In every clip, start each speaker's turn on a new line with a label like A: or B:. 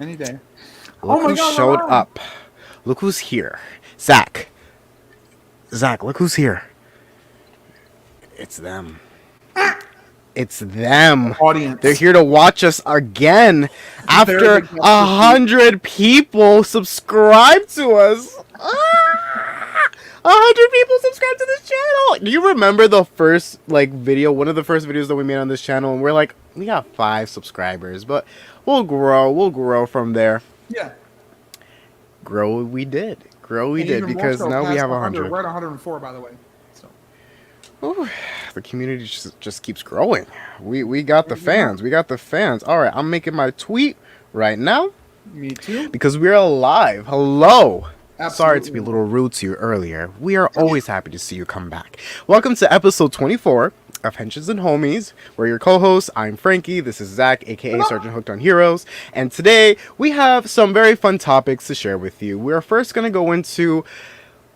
A: Any day.
B: Look
A: Oh my
B: who
A: God,
B: showed
A: we're live.
B: up. Look who's here. Zach. Zach, look who's here. It's them. It's them. They're
A: Audience.
B: here to watch us again
A: They're
B: after
A: the guest this week.
B: 100 people subscribe to us. 100 people subscribe to this channel. Do you remember the first video, one of the first videos that we made on this channel, and we're like, we got 5 subscribers, but we'll grow from there.
A: Yeah.
B: Grow we did. Grow we
A: And
B: did
A: even more
B: because
A: so
B: now we
A: past
B: have
A: 100.
B: 100.
A: We're at 104, by the way. So.
B: Ooh, the community just keeps growing. We got the
A: Yeah.
B: fans. We got the fans. All right, I'm making my tweet right now
A: Me too.
B: because we're alive. Hello.
A: Absolutely.
B: Sorry to be a little rude to you earlier. We are always happy to see you come back. Welcome to episode 24 of Henshins and Homies. We're your co-hosts. I'm Frankie. This is Zach, aka Sergeant Hooked on Heroes. And today we have some very fun topics to share with you. We're first going to go into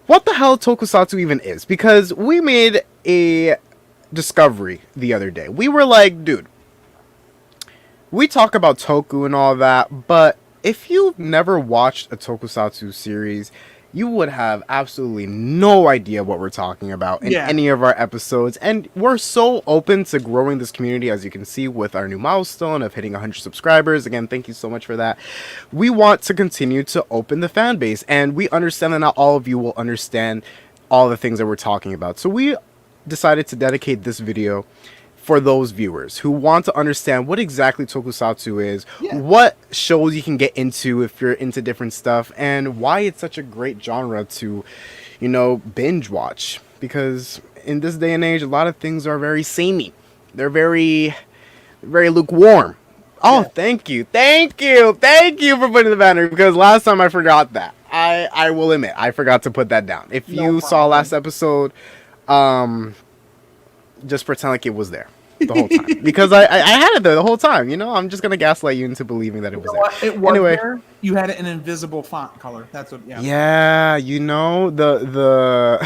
B: what the hell Tokusatsu even is, because we made a discovery the other day. We were like, dude, we talk about Toku and all that, but if you've never watched a Tokusatsu series, you would have absolutely no idea what we're talking about in any of our episodes. And we're so open to growing this community, as you can see with our new milestone of hitting 100 subscribers. Again, thank you so much for that. We want to continue to open the fan base, and we understand that not all of you will understand all the things that we're talking about. So we decided to dedicate this video for those viewers who want to understand what exactly Tokusatsu is, what shows you can get into if you're into different stuff, and why it's such a great genre to, binge watch. Because in this day and age, a lot of things are very samey. They're very, very lukewarm. Oh, thank you for putting the banner, because last time I forgot that. I will admit, I forgot to put that down. If you saw last episode, just pretend like it was there the whole time, because I had it there the whole time. I'm just gonna gaslight you into believing that it was there.
A: It was
B: Anyway,
A: there. You had it in invisible font color. That's what. Yeah.
B: Yeah, the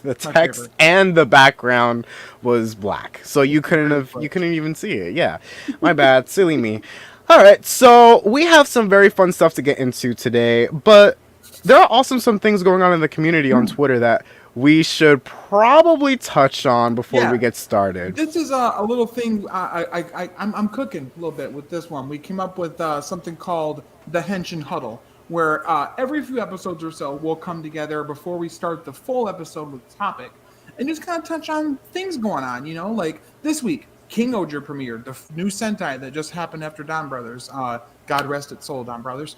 B: the text and the background was black, so you couldn't even see it. Yeah, my bad, silly me. All right, so we have some very fun stuff to get into today, but there are also some things going on in the community on Twitter that we should probably touch on before we get started.
A: This is a little thing. I'm cooking a little bit with this one. We came up with something called the Henshin Huddle, where every few episodes or so we'll come together before we start the full episode with the topic, and just kind of touch on things going on. Like this week, King Oger premiered, the new Sentai that just happened after Don Brothers. God rest its soul, Don Brothers.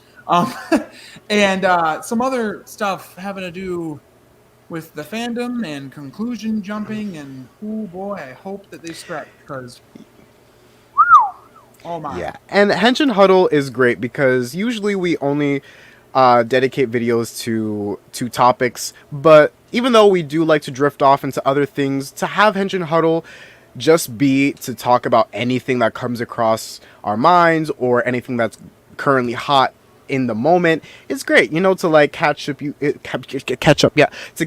A: And some other stuff having to do with the fandom and conclusion jumping, and oh boy, I hope that they stretch, because oh my.
B: Yeah, and Henshin Huddle is great because usually we only dedicate videos to topics, but even though we do like to drift off into other things, to have Henshin Huddle just be to talk about anything that comes across our minds or anything that's currently hot in the moment is great, to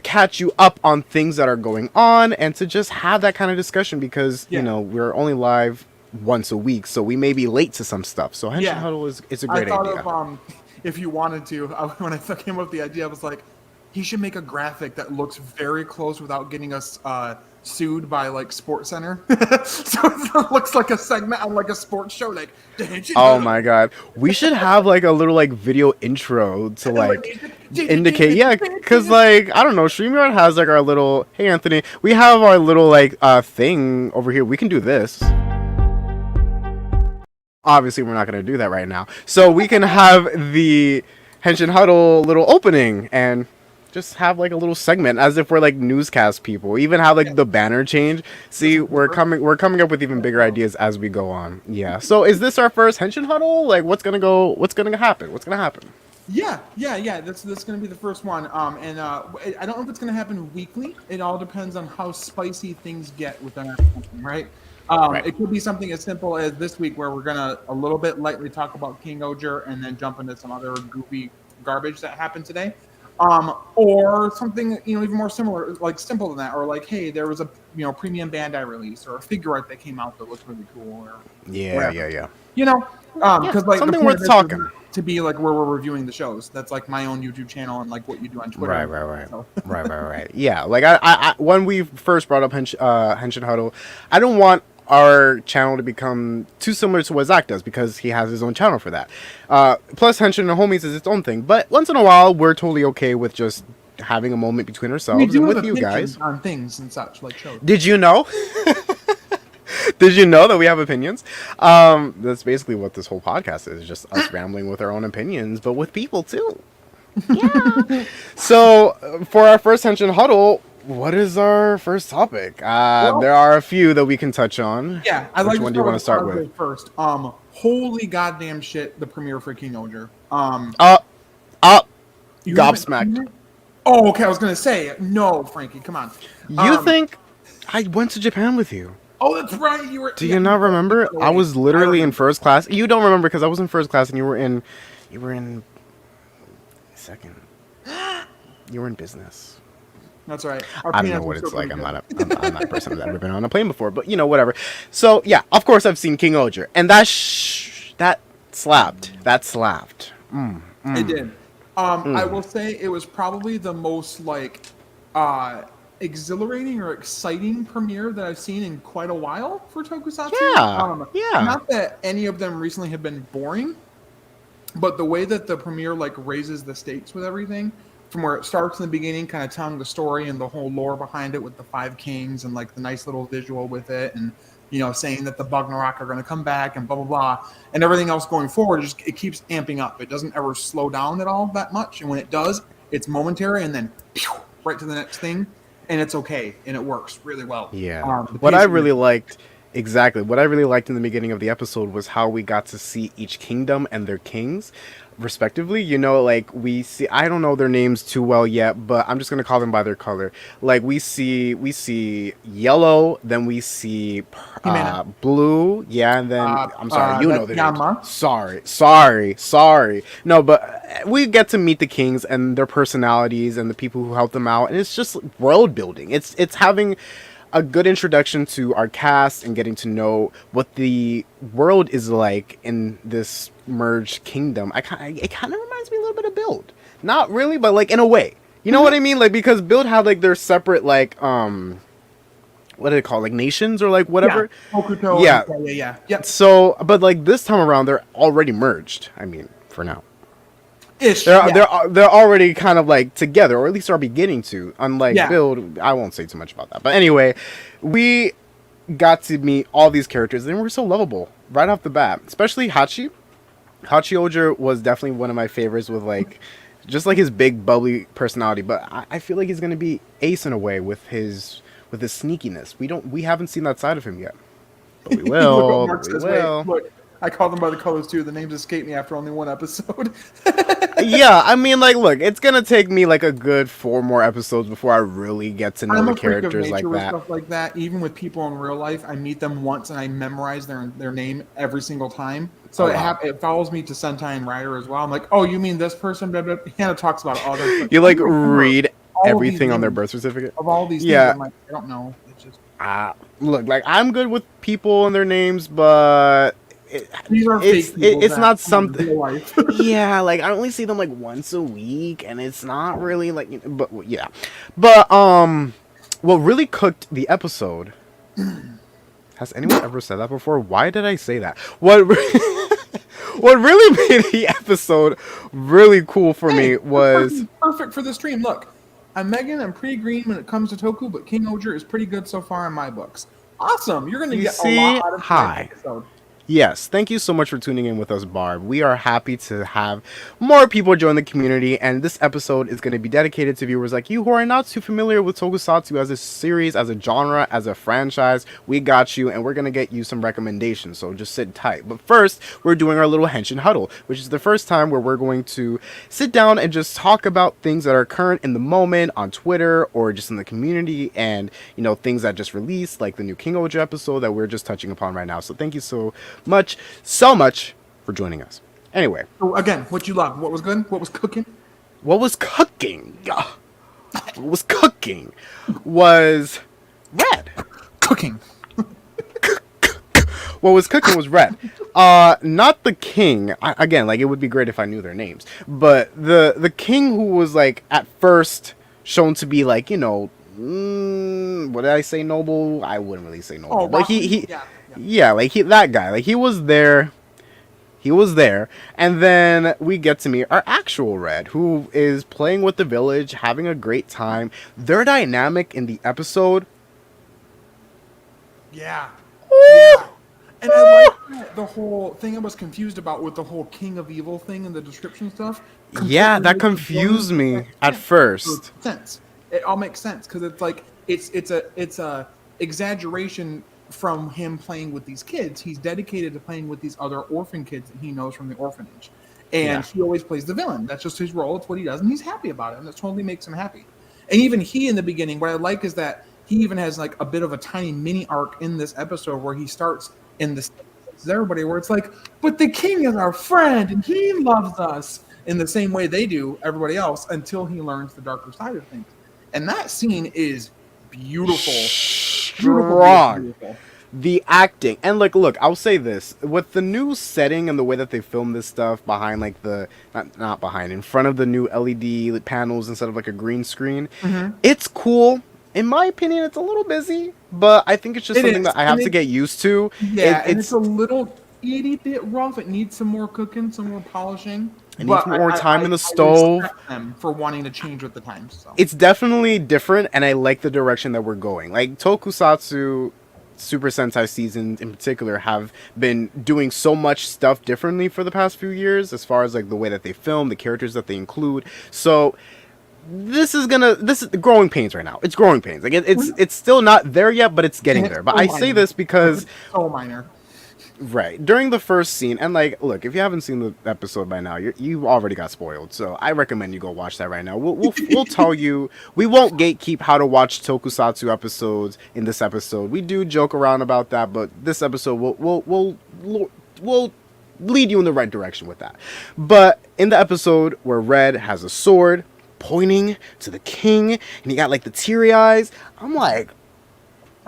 B: catch you up on things that are going on, and to just have that kind of discussion, because we're only live once a week, so we may be late to some stuff. So Henshin Huddle is a great idea.
A: Of, if you wanted to, when I came up with the idea, I was like, he should make a graphic that looks very close without getting us sued by Sports Center. So it looks like a segment on a sports show, like the Henshin
B: Oh
A: Huddle.
B: my god, we should have a little video intro to indicate, because I don't know, StreamYard has our little, hey Anthony, we have our little thing over here. We can do this. Obviously we're not going to do that right now, so we can have the Henshin Huddle little opening and just have a little segment as if we're newscast people. Even have the banner change. See, we're coming up with even bigger ideas as we go on. Yeah. So is this our first Henshin Huddle? What's gonna happen?
A: Yeah. That's gonna be the first one. And I don't know if it's gonna happen weekly. It all depends on how spicy things get within our company, right? Right. It could be something as simple as this week, where we're gonna a little bit lightly talk about King Oger and then jump into some other goofy garbage that happened today. Or something, even more similar, simple than that, or hey, there was a, premium Bandai release, or a figure art that came out that looks really cool, or
B: yeah.
A: because
B: something worth talking.
A: to be like where we're reviewing the shows. That's like my own YouTube channel and like what you do on Twitter.
B: Right.
A: So.
B: Right. Yeah, like I when we first brought up Henshin Huddle, I don't want our channel to become too similar to what Zach does because he has his own channel for that. Plus, Henshin and Homies is its own thing. But once in a while, we're totally okay with just having a moment between ourselves and with you guys
A: on things and such like shows.
B: Did you know? Did you know that we have opinions? That's basically what this whole podcast is, just us rambling with our own opinions, but with people too. Yeah. So, for our first Henshin Huddle, what is our first topic? There are a few that we can touch on.
A: Yeah,
B: Which one do you want to start with?
A: First, holy goddamn shit, the premiere for King Oger.
B: Gobsmacked.
A: Oh, okay, I was gonna say, no, Frankie, come on.
B: You think I went to Japan with you?
A: Oh, that's right, you were...
B: Do you not remember? I was literally in first class. You don't remember because I was in first class and you were in second. You were in business.
A: That's right.
B: I don't know what it's like. I'm not a person who's ever been on a plane before, but whatever. So yeah, of course I've seen King Oger, and that slapped. That slapped.
A: It did. I will say it was probably the most like exhilarating or exciting premiere that I've seen in quite a while for Tokusatsu.
B: Yeah.
A: Not that any of them recently have been boring, but the way that the premiere like raises the stakes with everything. From where it starts in the beginning, kind of telling the story and the whole lore behind it with the 5 kings and like the nice little visual with it, and saying that the Bugnarok are going to come back and blah blah blah, and everything else going forward, it keeps amping up. It doesn't ever slow down at all that much, and when it does, it's momentary, and then right to the next thing, and it's okay, and it works really well.
B: Yeah. What I really liked in the beginning of the episode was how we got to see each kingdom and their kings respectively. Like we see, I don't know their names too well yet, but I'm just gonna call them by their color. Like we see yellow, then we see blue, yeah, and then I'm sorry, know the names. Sorry. No, but we get to meet the kings and their personalities and the people who help them out, and it's just world building. It's having a good introduction to our cast and getting to know what the world is like in this merged kingdom. It kind of reminds me a little bit of Build. Not really, but like in a way. You know what I mean? Like because Build had like their separate like what do they call it? Like nations or like whatever. Yeah. So, but like this time around, they're already merged. I mean, for now. They're already kind of like together, or at least are beginning to. Unlike Build, I won't say too much about that. But anyway, we got to meet all these characters, and we're so lovable right off the bat. Especially Hachi. Hachi Oger was definitely one of my favorites with like, just like his big bubbly personality. But I feel like he's gonna be ace in a way with his sneakiness. We haven't seen that side of him yet, but we will.
A: Look, I call them by the colors too. The names escape me after only one episode.
B: Yeah, I mean, like, look, it's gonna take me like a good 4 more episodes before I really get to know the characters like that.
A: Stuff like that. Even with people in real life, I meet them once and I memorize their name every single time. So it follows me to Sentai and Rider as well. I'm like, oh, you mean this person? Blah, blah. Hannah talks about all this.
B: You like read everything on their birth certificate
A: of all these. Yeah, things, I'm like, I don't know. It's just
B: look, like I'm good with people and their names, but. It's not something. Yeah, like I only see them like once a week, and it's not really like. But yeah, but what really cooked the episode? Has anyone ever said that before? Why did I say that? What really made the episode really cool for me was
A: perfect for the stream. Look, I'm Megan. I'm pretty green when it comes to Toku, but King Oger is pretty good so far in my books. Awesome, you're gonna get a lot out of this episode.
B: Yes, thank you so much for tuning in with us, Barb. We are happy to have more people join the community, and this episode is going to be dedicated to viewers like you who are not too familiar with Tokusatsu as a series, as a genre, as a franchise. We got you, and we're going to get you some recommendations, so just sit tight. But first, we're doing our little Henshin Huddle, which is the first time where we're going to sit down and just talk about things that are current in the moment on Twitter or just in the community, and, things that just released, like the new King Oger episode that we're just touching upon right now. So thank you so much for joining us. Anyway.
A: So again, what you love? What was good? What was cooking?
B: What was cooking? Was red.
A: Cooking.
B: what was cooking was Red. Not the king. Again, like it would be great if I knew their names, but the king who was like at first shown to be like, what did I say, noble? I wouldn't really say noble, but yeah, like that guy, like he was there. He was there, and then we get to meet our actual Red, who is playing with the village, having a great time. Their dynamic in the episode.
A: Yeah. Yeah. And I like the whole thing I was confused about with the whole King of Evil thing and the description stuff.
B: Yeah, that confused me at first.
A: It all makes sense because it's like it's a exaggeration from him playing with these kids. He's dedicated to playing with these other orphan kids that he knows from the orphanage. And he always plays the villain. That's just his role. It's what he does. And he's happy about it. And that totally makes him happy. And even he, in the beginning, what I like is that he even has like a bit of a tiny mini arc in this episode where he starts in this everybody where it's like, but the king is our friend and he loves us in the same way they do everybody else until he learns the darker side of things. And that scene is beautiful.
B: Strong. The acting, and like, look, I'll say this, with the new setting and the way that they film this stuff behind like the not behind, in front of the new LED panels instead of like a green screen, it's cool. In my opinion, it's a little busy, but I think it's just something that I have to get used to.
A: Yeah, it's a little itty bit rough. It needs some more cooking, some more polishing.
B: It needs more time in the stove.
A: I respect them for wanting to change with the times. So.
B: It's definitely different, and I like the direction that we're going. Like Tokusatsu, Super Sentai seasons in particular have been doing so much stuff differently for the past few years, as far as like the way that they film, the characters that they include. So this is growing pains right now. It's growing pains. Like it's still not there yet, but it's getting there. But I say this because
A: so minor.
B: Right. During the first scene, and like, look, if you haven't seen the episode by now, you already got spoiled. So I recommend you go watch that right now. We'll tell you. We won't gatekeep how to watch Tokusatsu episodes in this episode. We do joke around about that, but this episode we'll lead you in the right direction with that. But in the episode where Red has a sword pointing to the king, and he got like the teary eyes, I'm like,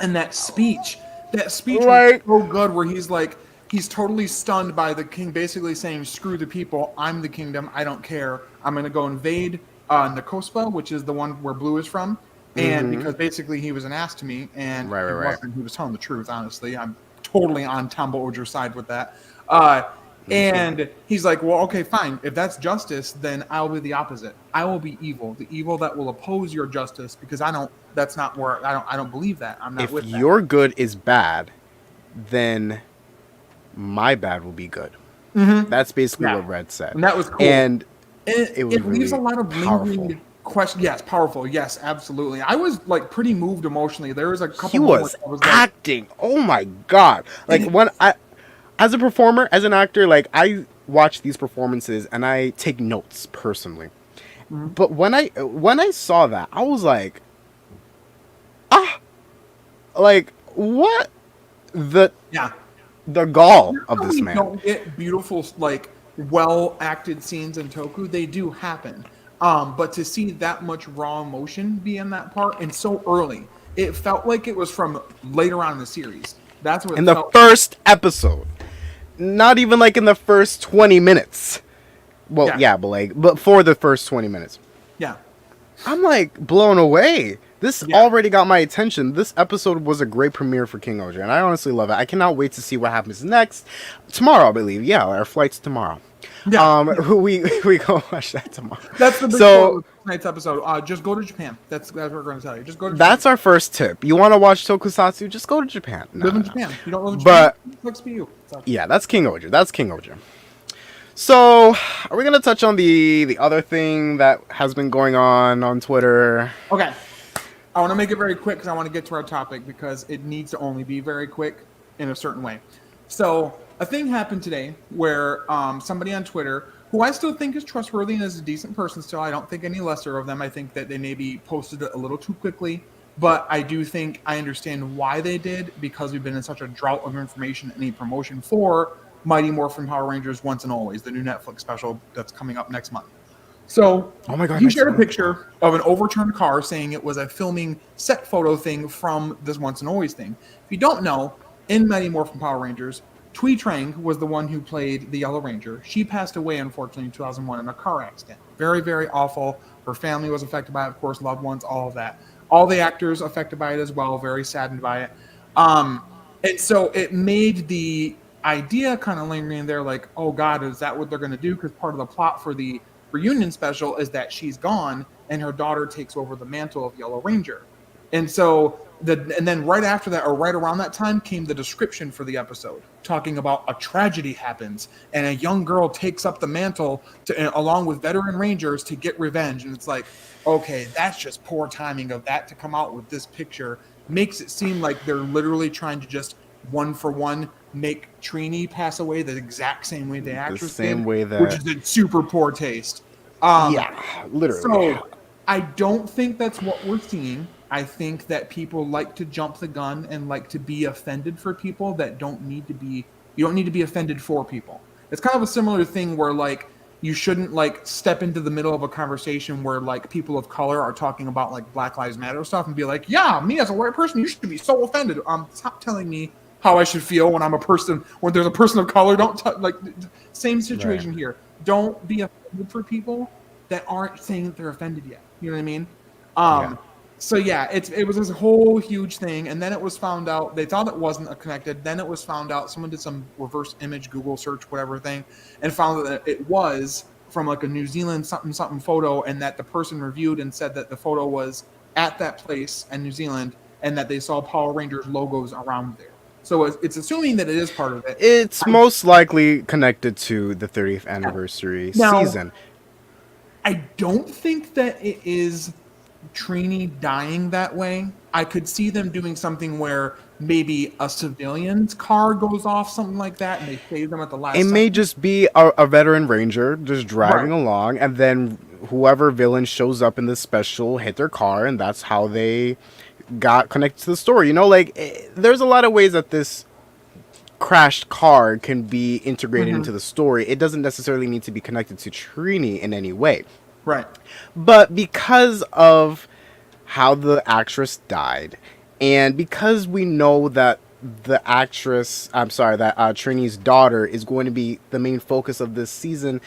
A: and that speech was so good where he's totally stunned by the king basically saying, screw the people, I'm the kingdom, I don't care, I'm going to go invade Nikospa, which is the one where Blue is from, and because basically he was an ass to me, and he was telling the truth, honestly. I'm totally on Tombo Ojo's side with that. And he's like, well, okay, fine. If that's justice, then I'll be the opposite. I will be evil, the evil that will oppose your justice, because I don't believe that. I'm not with that.
B: If your good is bad, then my bad will be good. That's basically what Red said.
A: And that was cool.
B: And
A: it leaves a lot of lingering questions. Yes, powerful. Yes, absolutely. I was like pretty moved emotionally. There was a couple.
B: He was acting. Oh my god! Like when as a performer, as an actor, like I watch these performances and I take notes personally. But when I saw that, I was like, like what the gall of this man.
A: Don't get beautiful, like well acted scenes in Toku. They do happen, but to see that much raw emotion be in that part and so early, it felt like it was from later on in the series. That's what
B: in the first episode. Not even like in the first 20 minutes. Well, but for the first 20 minutes.
A: Yeah.
B: I'm like blown away. This already got my attention. This episode was a great premiere for King Oja, and I honestly love it. I cannot wait to see what happens next. Tomorrow, I believe. Yeah, our flight's tomorrow. Yeah. We go watch that tomorrow.
A: That's the big of tonight's episode. Just go to Japan. That's what we're going to tell you. Just go to Japan.
B: That's our first tip. You want to watch Tokusatsu? Just go to Japan.
A: Live in Japan. You don't live in Japan. But looks for you. So.
B: Yeah, that's King Oja. So, are we going to touch on the other thing that has been going on Twitter?
A: Okay. I want to make it very quick because I want to get to our topic because it needs to only be very quick in a certain way. So, a thing happened today where somebody on Twitter, who I still think is trustworthy and is a decent person still, I don't think any lesser of them. I think that they maybe posted it a little too quickly, but I do think I understand why they did because we've been in such a drought of information and need promotion for Mighty Morphin Power Rangers Once and Always, the new Netflix special that's coming up next month. So
B: oh my God,
A: he shared a picture of an overturned car saying it was a filming set photo thing from this Once and Always thing. If you don't know, in Mighty Morphin Power Rangers. Twee Trang was the one who played the Yellow Ranger. She passed away, unfortunately, in 2001 in a car accident. Very, very awful. Her family was affected by it, of course, loved ones, all of that. All the actors affected by it as well, very saddened by it. And so it made the idea kind of lingering there, like, oh God, is that what they're going to do? Because part of the plot for the reunion special is that she's gone and her daughter takes over the mantle of Yellow Ranger. And so and then right after that, or right around that time, came the description for the episode, talking about a tragedy happens and a young girl takes up the mantle along with veteran rangers to get revenge. And it's like, okay, that's just poor timing of that to come out with this picture. Makes it seem like they're literally trying to just one for one make Trini pass away the exact same way the actress did, which is in super poor taste.
B: Yeah, literally.
A: So I don't think that's what we're seeing. I think that people like to jump the gun and like to be offended for people that don't need to be. You don't need to be offended for people. It's kind of a similar thing where like you shouldn't like step into the middle of a conversation where like people of color are talking about like Black Lives Matter stuff and be like, yeah, me as a white person, you should be so offended. Stop telling me how I should feel when I'm a person, when there's a person of color. Don't like same situation here. Don't be offended for people that aren't saying that they're offended yet. You know what I mean? So yeah, it was this whole huge thing, and then it was found out they thought it wasn't connected. Then it was found out someone did some reverse image Google search, whatever thing, and found that it was from like a New Zealand something photo, and that the person reviewed and said that the photo was at that place in New Zealand, and that they saw Power Rangers logos around there. So it's assuming that it is part of it.
B: It's most likely connected to the 30th anniversary season.
A: I don't think that it is Trini dying that way. I could see them doing something where maybe a civilian's car goes off, something like that, and they save them at the last second.
B: May just be a veteran ranger just driving along, and then whoever villain shows up in this special hit their car, and that's how they got connected to the story. You know, like, there's a lot of ways that this crashed car can be integrated into the story. It doesn't necessarily need to be connected to Trini in any way.
A: Right.
B: But because of how the actress died, and because we know that Trini's daughter is going to be the main focus of this season,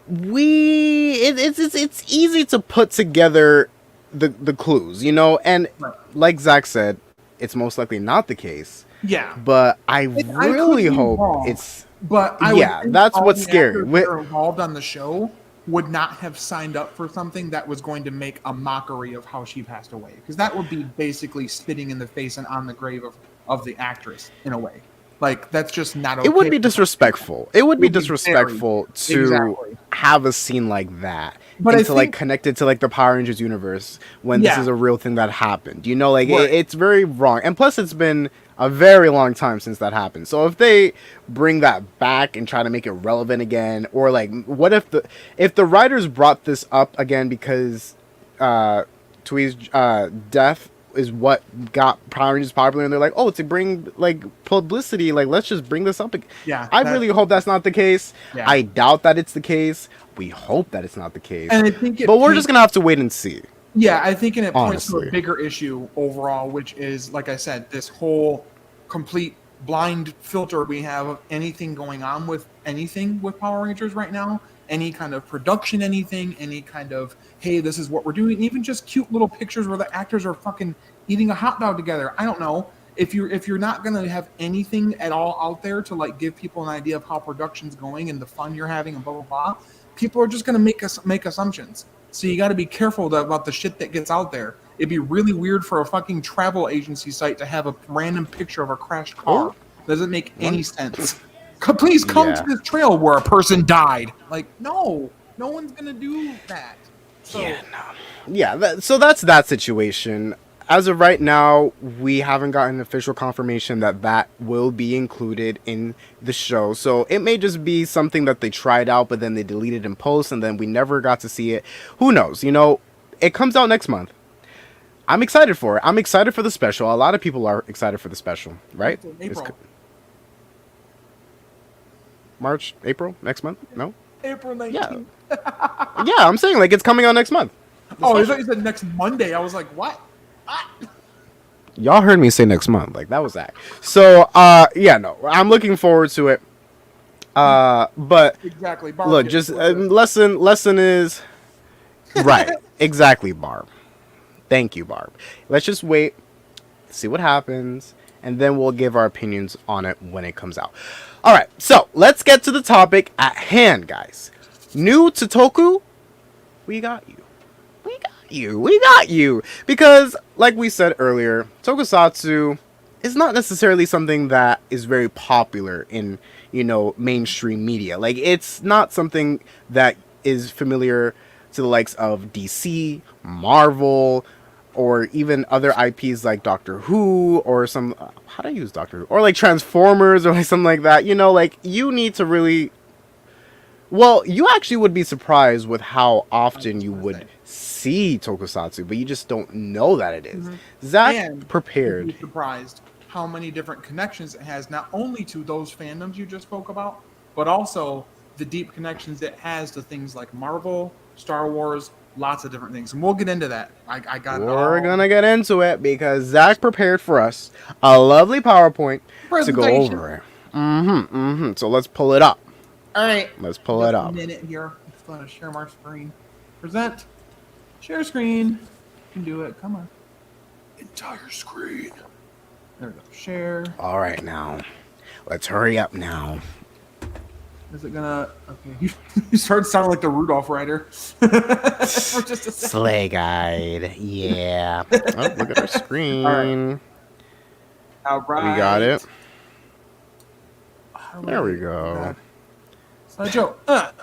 B: it's easy to put together the clues, you know? And like Zach said, it's most likely not the case.
A: Yeah.
B: But I really hope it's...
A: But
B: that's what's scary.
A: We're involved on the show would not have signed up for something that was going to make a mockery of how she passed away, because that would be basically spitting in the face and on the grave of the actress in a way. Like, that's just not okay.
B: It would be disrespectful. It would be disrespectful to have a scene like that, but and to like connect it to like the Power Rangers universe when this is a real thing that happened. You know, like it's very wrong. And plus, it's been a very long time since that happened. So if they bring that back and try to make it relevant again, or like, what if the writers brought this up again because Twee's death is what got Power Rangers popular, and they're like, oh, to bring like publicity, like let's just bring this up. I really hope that's not the case. I doubt that it's the case. We hope that it's not the case.
A: And I think
B: but we're just gonna have to wait and see.
A: Yeah, I think it points to a bigger issue overall, which is, like I said, this whole complete blind filter we have of anything going on with anything with Power Rangers right now. Any kind of production, anything, any kind of, hey, this is what we're doing. Even just cute little pictures where the actors are fucking eating a hot dog together. I don't know. If you're not going to have anything at all out there to like give people an idea of how production's going and the fun you're having and blah, blah, blah, people are just going to make assumptions. So you got to be careful about the shit that gets out there. It'd be really weird for a fucking travel agency site to have a random picture of a crashed car. Doesn't make any sense. Please come to this trail where a person died. Like, no one's gonna do that. So,
B: so that's that situation. As of right now, we haven't gotten official confirmation that will be included in the show. So it may just be something that they tried out, but then they deleted in post, and then we never got to see it. Who knows? You know, it comes out next month. I'm excited for it. I'm excited for the special. A lot of people are excited for the special, right? April, next month? No?
A: April 19th.
B: Yeah, I'm saying, like, it's coming out next month.
A: I thought you said next Monday. I was like, what?
B: Y'all heard me say next month. Like, that was that. So, yeah, no, I'm looking forward to it. But
A: Exactly. Barb
B: look,
A: gets
B: just
A: spoilers.
B: lesson is right. Exactly, Barb. Thank you, Barb. Let's just wait, see what happens, and then we'll give our opinions on it when it comes out. All right, so let's get to the topic at hand, guys. New to Toku, we got you. We got you. Because, like we said earlier, Tokusatsu is not necessarily something that is very popular in, mainstream media. Like, it's not something that is familiar to the likes of DC, Marvel, or even other IPs like Doctor Who, or some, how do I use Doctor Who? Or like Transformers, or like something like that. Like, you need to really, well, you actually would be surprised with how
A: I
B: often
A: was
B: you
A: gonna
B: would
A: say.
B: see Tokusatsu, but you just don't know that it is.
A: Mhm.
B: Zach
A: And you'd
B: prepared.
A: be surprised how many different connections it has, not only to those fandoms you just spoke about, but also the deep connections it has to things like Marvel, Star Wars, lots of different things. And we'll get into that. I got it
B: We're
A: all.
B: gonna get into it because Zach prepared for us a lovely PowerPoint to go
A: Presentation.
B: over it. So let's pull it up.
A: All right.
B: Let's pull it
A: Just a
B: up.
A: minute here. I'm just going to share my screen. Present. Share screen. You can do it. Come on. Entire screen. There we go. Share.
B: All right, now. Let's hurry up now.
A: Is it gonna? Okay, you started sounding like the Rudolph writer for just a second.
B: Sleigh guide. Yeah. Oh, look at our screen.
A: All right.
B: We got it.
A: How do
B: There we
A: I do
B: go.
A: that? Slideshow.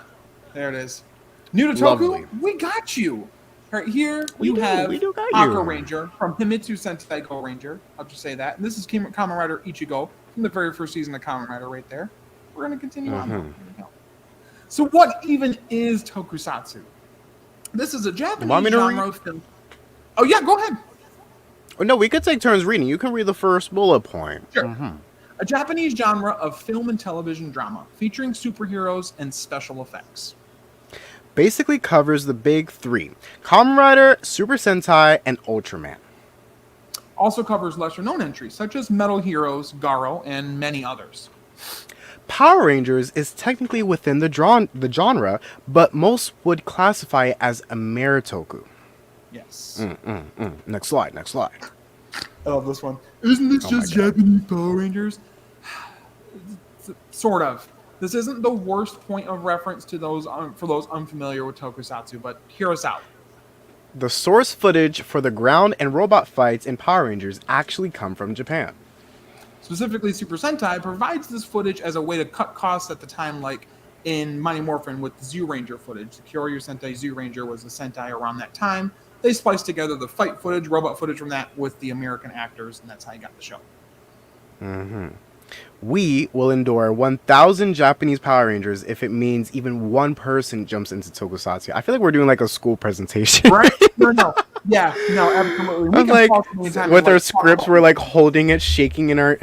A: There it is. New to
B: Lovely.
A: Toku, we got you. Right here,
B: We
A: you
B: do,
A: have
B: we do got
A: Aka
B: you.
A: Ranger from Himitsu Sentai Go Ranger. I'll just say that. And this is Kamen Rider Ichigo from the very first season of Kamen Rider right there. We're going to continue on. Here we go. So what even is Tokusatsu? This is a Japanese
B: Want me to
A: genre
B: read?
A: of film. Oh, yeah, go ahead.
B: Oh, no, we could take turns reading. You can read the first bullet point.
A: Sure. A Japanese genre of film and television drama featuring superheroes and special effects.
B: Basically covers the big three: Kamen Rider, Super Sentai, and Ultraman.
A: Also covers lesser known entries such as Metal Heroes, Garo, and many others.
B: Power Rangers is technically within the genre, but most would classify it as a Meritoku.
A: Yes.
B: Next slide.
A: I love this one. Isn't this just Japanese Power Rangers? Sort of. This isn't the worst point of reference to those for those unfamiliar with Tokusatsu, but hear us out.
B: The source footage for the ground and robot fights in Power Rangers actually come from Japan.
A: Specifically, Super Sentai provides this footage as a way to cut costs at the time, like in Mighty Morphin with Zoo Ranger footage. The Kyoryu Sentai Zoo Ranger was a Sentai around that time. They spliced together the fight footage, robot footage from that with the American actors, and that's how you got the show.
B: We will endure 1,000 Japanese Power Rangers if it means even one person jumps into Tokusatsu. I feel like we're doing like a school presentation.
A: Right? No. Yeah, no, absolutely. We
B: I'm
A: can
B: like,
A: pause many times
B: with
A: and,
B: our scripts, we're like holding it, shaking in our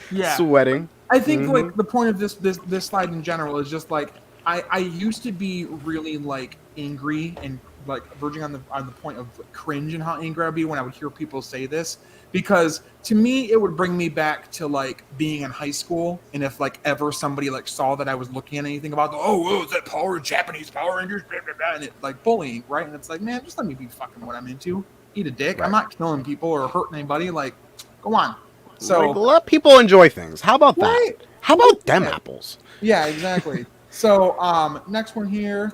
A: yeah.
B: sweating.
A: I think like the point of this slide in general is just like I used to be really like angry and like verging on the point of cringe and how angry I'd be when I would hear people say this, because to me it would bring me back to like being in high school, and if like ever somebody like saw that I was looking at anything about is that Japanese Power Rangers, blah, blah, blah, and it like bullying, right? And it's like, man, just let me be fucking what I'm into. Eat a dick.
B: Right.
A: I'm not killing people or hurting anybody. Like, go on. So
B: like, let people enjoy things. How about that?
A: Right.
B: How about them apples?
A: Yeah, exactly. So, next one here.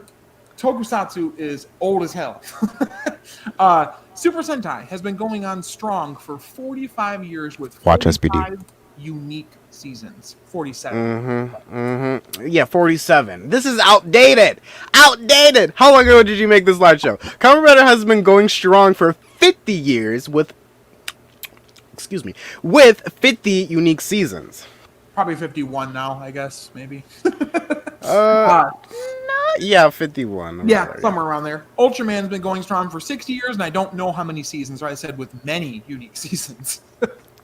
A: Tokusatsu is old as hell. Super Sentai has been going on strong for 45 years with 45 unique seasons. 47.
B: Yeah, 47. This is outdated. How long ago did you make this live show? Kamen Rider has been going strong for 50 years with 50 unique seasons.
A: Probably 51 now, I guess, maybe.
B: Yeah, 51.
A: Yeah, somewhere around there. Ultraman's been going strong for 60 years, and I don't know how many seasons. Right, I said with many unique seasons.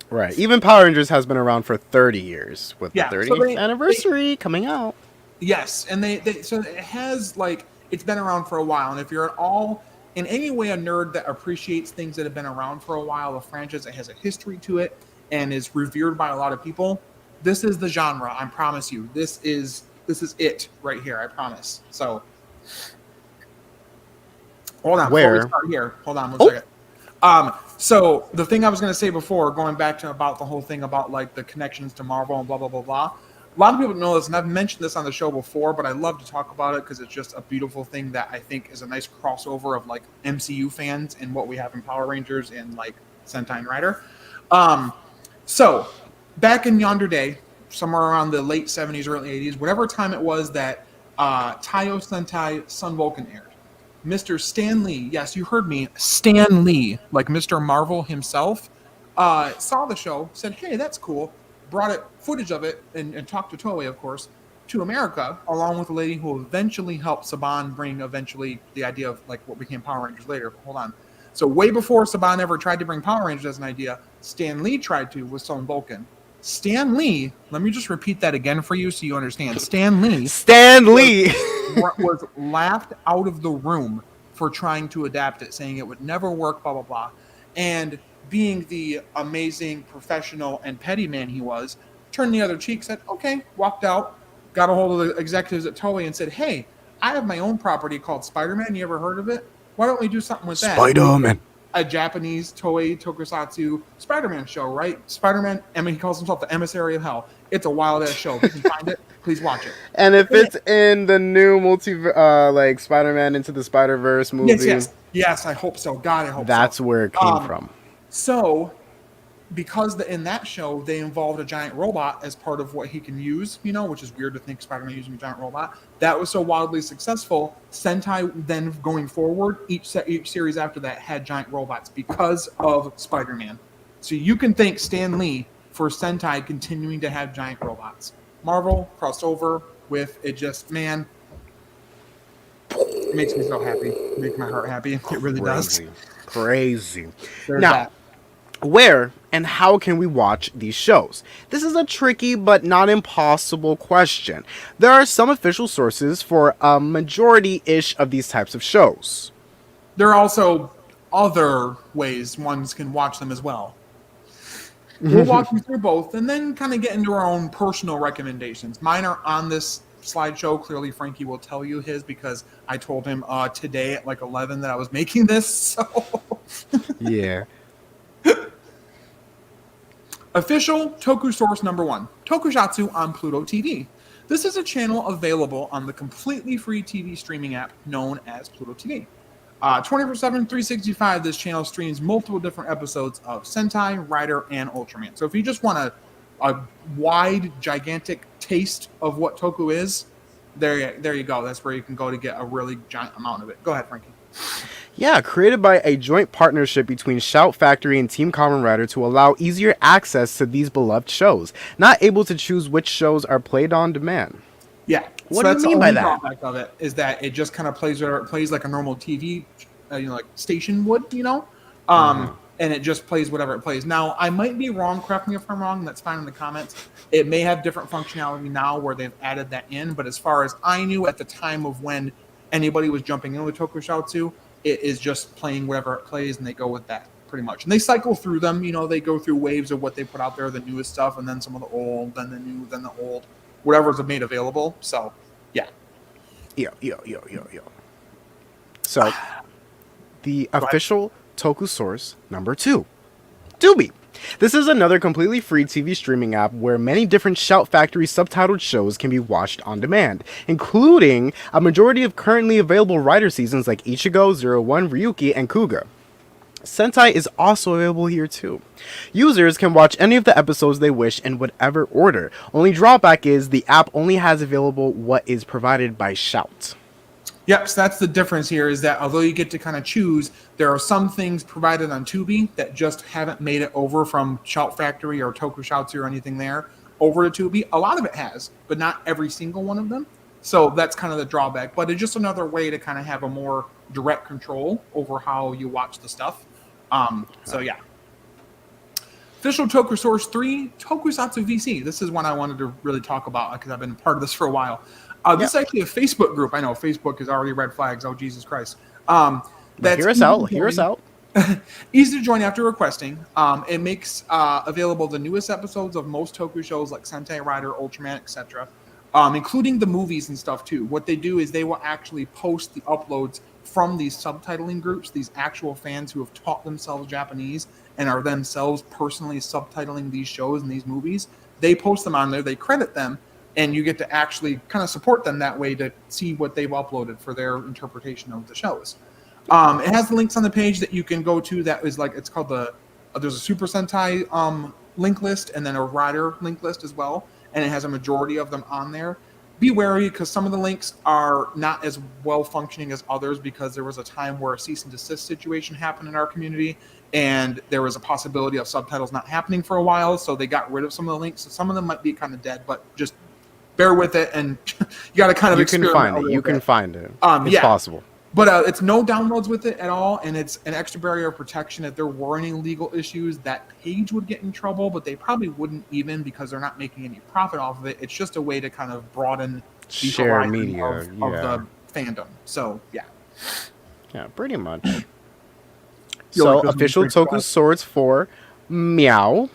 B: Right. Even Power Rangers has been around for 30 years with the
A: Yeah, so
B: 30th anniversary coming out.
A: Yes, and they so it has like it's been around for a while, and if you're at all in any way a nerd that appreciates things that have been around for a while, a franchise that has a history to it and is revered by a lot of people, this is the genre. I promise you. This is it right here. I promise. So hold on. Before we start here, hold on 1 second. So the thing I was going to say before, going back to about the whole thing about like the connections to Marvel and blah blah blah blah. A lot of people know this, and I've mentioned this on the show before, but I love to talk about it because it's just a beautiful thing that I think is a nice crossover of like MCU fans and what we have in Power Rangers and like Sentai and Rider. So back in yonder day, somewhere around the late 70s, early 80s, whatever time it was that Taiyo Sentai Sun Vulcan aired, Mr. Stan Lee, yes, you heard me, Stan Lee, like Mr. Marvel himself, saw the show, said, hey, that's cool, brought it, footage of it, and talked to Toei, of course, to America, along with a lady who eventually helped Saban bring eventually the idea of like what became Power Rangers later. Hold on. So way before Saban ever tried to bring Power Rangers as an idea, Stan Lee tried to with Sun Vulcan. Stan Lee, let me just repeat that again for you so you understand. Stan Lee was laughed out of the room for trying to adapt it, saying it would never work, blah, blah, blah. And being the amazing professional and petty man he was, turned the other cheek, said, okay, walked out, got a hold of the executives at Toei and said, hey, I have my own property called Spider-Man. You ever heard of it? Why don't we do something with that?
B: Spider-Man.
A: A Japanese Toei Tokusatsu Spider-Man show, right? Spider-Man, I mean, he calls himself the Emissary of Hell. It's a wild-ass show. If you can find it, please watch it.
B: And if it's in the new like Spider-Man Into the Spider-Verse movie.
A: Yes, I hope so. God, I hope
B: that's where it came from.
A: So, because in that show, they involved a giant robot as part of what he can use, you know, which is weird to think Spider-Man using a giant robot. That was so wildly successful, Sentai then going forward, each series after that had giant robots because of Spider-Man. So you can thank Stan Lee for Sentai continuing to have giant robots. Marvel crossed over with it just, man, it makes me so happy. It makes my heart happy. It really does.
B: Crazy.
A: There's
B: now,
A: that.
B: Where and how can we watch these shows? This is a tricky but not impossible question. There are some official sources for a majority-ish of these types of shows.
A: There are also other ways ones can watch them as well. We'll walk you through both and then kind of get into our own personal recommendations. Mine are on this slideshow. Clearly, Frankie will tell you his because I told him today at like 11 that I was making this. So
B: yeah.
A: Official Toku source number 1, Tokusatsu on Pluto TV. This is a channel available on the completely free TV streaming app known as Pluto TV. 24/7, 365, this channel streams multiple different episodes of Sentai, Rider, and Ultraman. So if you just want a wide, gigantic taste of what Toku is, there you go. That's where you can go to get a really giant amount of it. Go ahead, Frankie.
B: Yeah, created by a joint partnership between Shout Factory and Team Kamen Rider to allow easier access to these beloved shows. Not able to choose which shows are played on demand.
A: Yeah.
B: What do you mean by that?
A: The drawback of it is that it just kind of plays like a normal TV, like station would, and it just plays whatever it plays. Now, I might be wrong. Correct me if I'm wrong. That's fine in the comments. It may have different functionality now where they've added that in. But as far as I knew at the time of when anybody was jumping into Tokusatsu, it is just playing whatever it plays, and they go with that pretty much. And they cycle through them. They go through waves of what they put out there, the newest stuff, and then some of the old, then the new, then the old, whatever's made available. So, yeah.
B: Yo. So, the official Toku source number 2, Tubi. This is another completely free TV streaming app where many different Shout Factory subtitled shows can be watched on demand, including a majority of currently available Rider seasons like Ichigo, 01, Ryuki, and Kuga. Sentai is also available here too. Users can watch any of the episodes they wish in whatever order. Only drawback is the app only has available what is provided by Shout.
A: Yep, so that's the difference here is that although you get to kind of choose, there are some things provided on Tubi that just haven't made it over from Shout Factory or Tokusatsu or anything there over to Tubi. A lot of it has, but not every single one of them. So that's kind of the drawback. But it's just another way to kind of have a more direct control over how you watch the stuff. So yeah. Official Toku Source 3, Tokusatsu VC. This is one I wanted to really talk about because I've been part of this for a while. This is actually a Facebook group. I know Facebook is already red flags. Oh, Jesus Christ.
B: But
A: That's
B: hear us
A: easy to
B: out. Hear us
A: join.
B: out.
A: Easy to join after requesting. It makes available the newest episodes of most Toku shows like Sentai Rider, Ultraman, etc., including the movies and stuff too. What they do is they will actually post the uploads from these subtitling groups, these actual fans who have taught themselves Japanese and are themselves personally subtitling these shows and these movies. They post them on there, they credit them, and you get to actually kind of support them that way to see what they've uploaded for their interpretation of the shows. It has the links on the page that you can go to. That is like it's called there's a Super Sentai link list and then a Rider link list as well, and it has a majority of them on there. Be wary because some of the links are not as well functioning as others because there was a time where a cease and desist situation happened in our community and there was a possibility of subtitles not happening for a while, so they got rid of some of the links. So some of them might be kind of dead, but just bear with it and you got to kind of experiment a little
B: You
A: bit.
B: can find it. It's possible.
A: But it's no downloads with it at all, and it's an extra barrier of protection. If there were any legal issues, that page would get in trouble, but they probably wouldn't even because they're not making any profit off of it. It's just a way to kind of broaden the
B: Share
A: horizon
B: media
A: of the fandom. So, yeah.
B: Yeah, pretty much.
A: Feel
B: So,
A: like this
B: official
A: one's pretty
B: Toku Swords for Meow.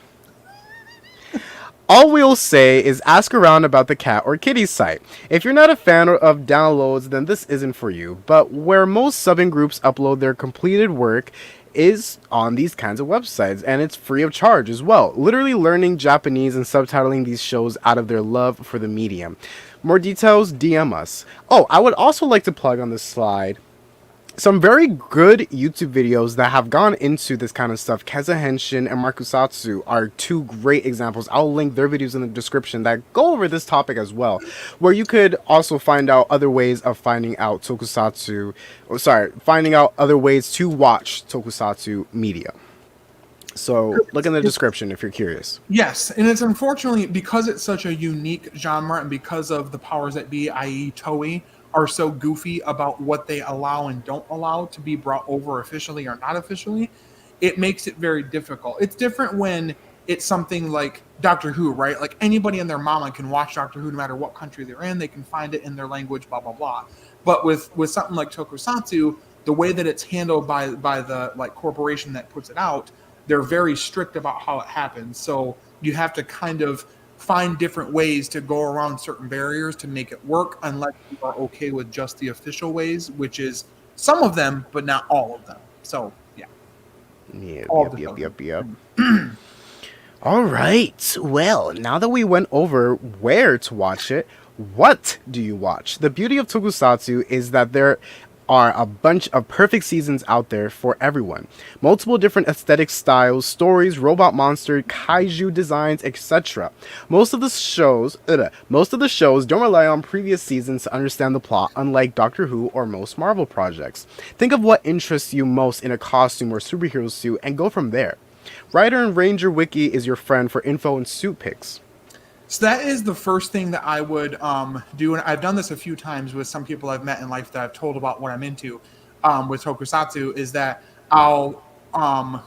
B: All we'll say is ask around about the cat or kitty site. If you're not a fan of downloads, then this isn't for you. But where most subbing groups upload their completed work is on these kinds of websites, and it's free of charge as well. Literally learning Japanese and subtitling these shows out of their love for the medium. More details, DM us. Oh, I would also like to plug on this slide some very good YouTube videos that have gone into this kind of stuff. Keza Henshin and Markusatsu are two great examples. I'll link their videos in the description that go over this topic as well, where you could also find out other ways of finding out finding out other ways to watch Tokusatsu media. So look in the description if you're curious.
A: Yes, and it's unfortunately because it's such a unique genre and because of the powers that be, i.e. Toei, are so goofy about what they allow and don't allow to be brought over officially or not officially, it makes it very difficult. It's different when it's something like Doctor Who, right? Like anybody and their mama can watch Doctor Who no matter what country they're in. They can find it in their language, blah, blah, blah. But with something like Tokusatsu, the way that it's handled by the like corporation that puts it out, they're very strict about how it happens. So you have to kind of find different ways to go around certain barriers to make it work unless you are okay with just the official ways, which is some of them, but not all of them. So, yeah.
B: Yep. All right. Well, now that we went over where to watch it, what do you watch? The beauty of Tokusatsu is that there are a bunch of perfect seasons out there for everyone. Multiple different aesthetic styles, stories, robot monster, kaiju designs, etc. Most of the shows don't rely on previous seasons to understand the plot, unlike Doctor Who or most Marvel projects. Think of what interests you most in a costume or superhero suit and go from there. Writer and Ranger Wiki is your friend for info and suit picks.
A: So that is the first thing that I would do, and I've done this a few times with some people I've met in life that I've told about what I'm into with Tokusatsu, is that I'll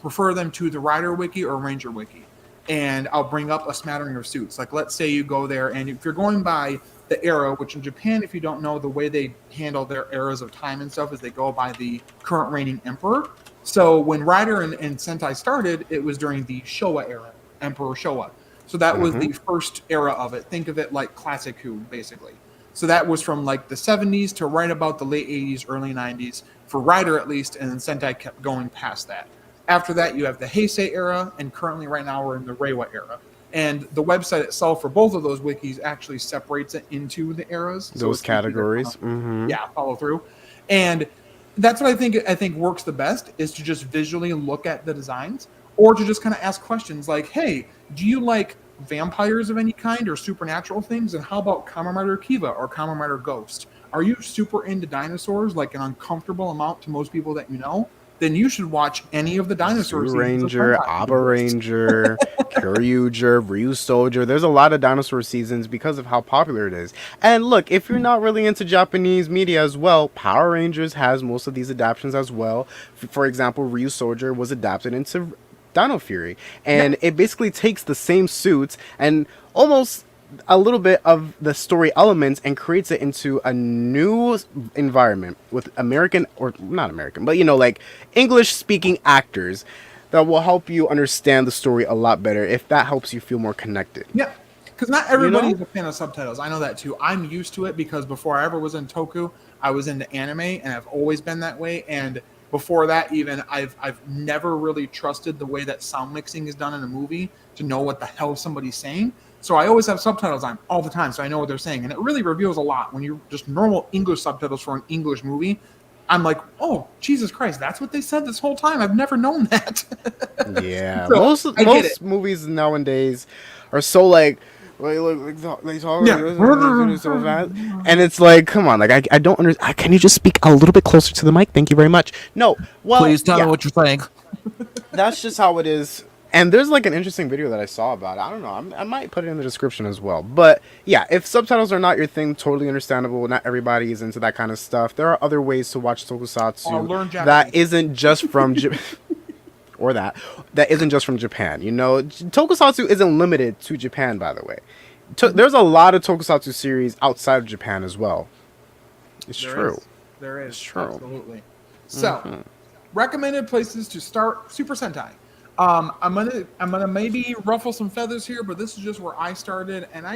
A: refer them to the Rider Wiki or Ranger Wiki, and I'll bring up a smattering of suits. Like let's say you go there, and if you're going by the era, which in Japan, if you don't know, the way they handle their eras of time and stuff is they go by the current reigning emperor. So when Rider and Sentai started, it was during the Showa era, Emperor Showa. So that was the first era of it. Think of it like classic Who, basically. So that was from like the 70s to right about the late 80s, early 90s, for Rider at least, and then Sentai kept going past that. After that, you have the Heisei era, and currently right now we're in the Reiwa era. And the website itself for both of those wikis actually separates it into the eras.
B: Those categories.
A: Yeah, follow through. And that's what I think works the best, is to just visually look at the designs, or to just kind of ask questions like, hey, do you like vampires of any kind or supernatural things? And how about Kamen Rider Kiva or Kamen Rider Ghost? Are you super into dinosaurs, like an uncomfortable amount to most people that you know? Then you should watch any of the dinosaur
B: Zoo Ranger, Abba Ranger, Kyryuger, Ryu Soldier. There's a lot of dinosaur seasons because of how popular it is. And look, if you're not really into Japanese media as well, Power Rangers has most of these adaptations as well. For example, Ryu Soldier was adapted into Dino Fury, and it basically takes the same suits and almost a little bit of the story elements and creates it into a new environment with American, or not American, but like English speaking actors that will help you understand the story a lot better if that helps you feel more connected.
A: Yeah, because not everybody is a fan of subtitles. I know that too. I'm used to it because before I ever was in Toku, I was into anime, and I've always been that way. And before that, even I've never really trusted the way that sound mixing is done in a movie to know what the hell somebody's saying. So I always have subtitles on all the time, so I know what they're saying, and it really reveals a lot when you're just normal English subtitles for an English movie. I'm like, oh, Jesus Christ, that's what they said this whole time. I've never known that.
B: Yeah,
A: So,
B: most movies nowadays are so like they talk
A: Yeah.
B: so fast, and it's like, come on, like I don't understand. Can you just speak a little bit closer to the mic? Thank you very much. No, well,
C: Please tell me what you're saying.
B: that's just how it is. And there's like an interesting video that I saw about it. I don't know. I might put it in the description as well. But yeah, if subtitles are not your thing, totally understandable. Not everybody is into that kind of stuff. There are other ways to watch Tokusatsu
A: Learn Japanese.
B: that isn't just from or that isn't just from Japan. Tokusatsu isn't limited to Japan, by the way. There's a lot of Tokusatsu series outside of Japan as well. It's true.
A: There is.
B: It's true.
A: Absolutely. So, recommended places to start Super Sentai. I'm gonna maybe ruffle some feathers here, but this is just where I started, and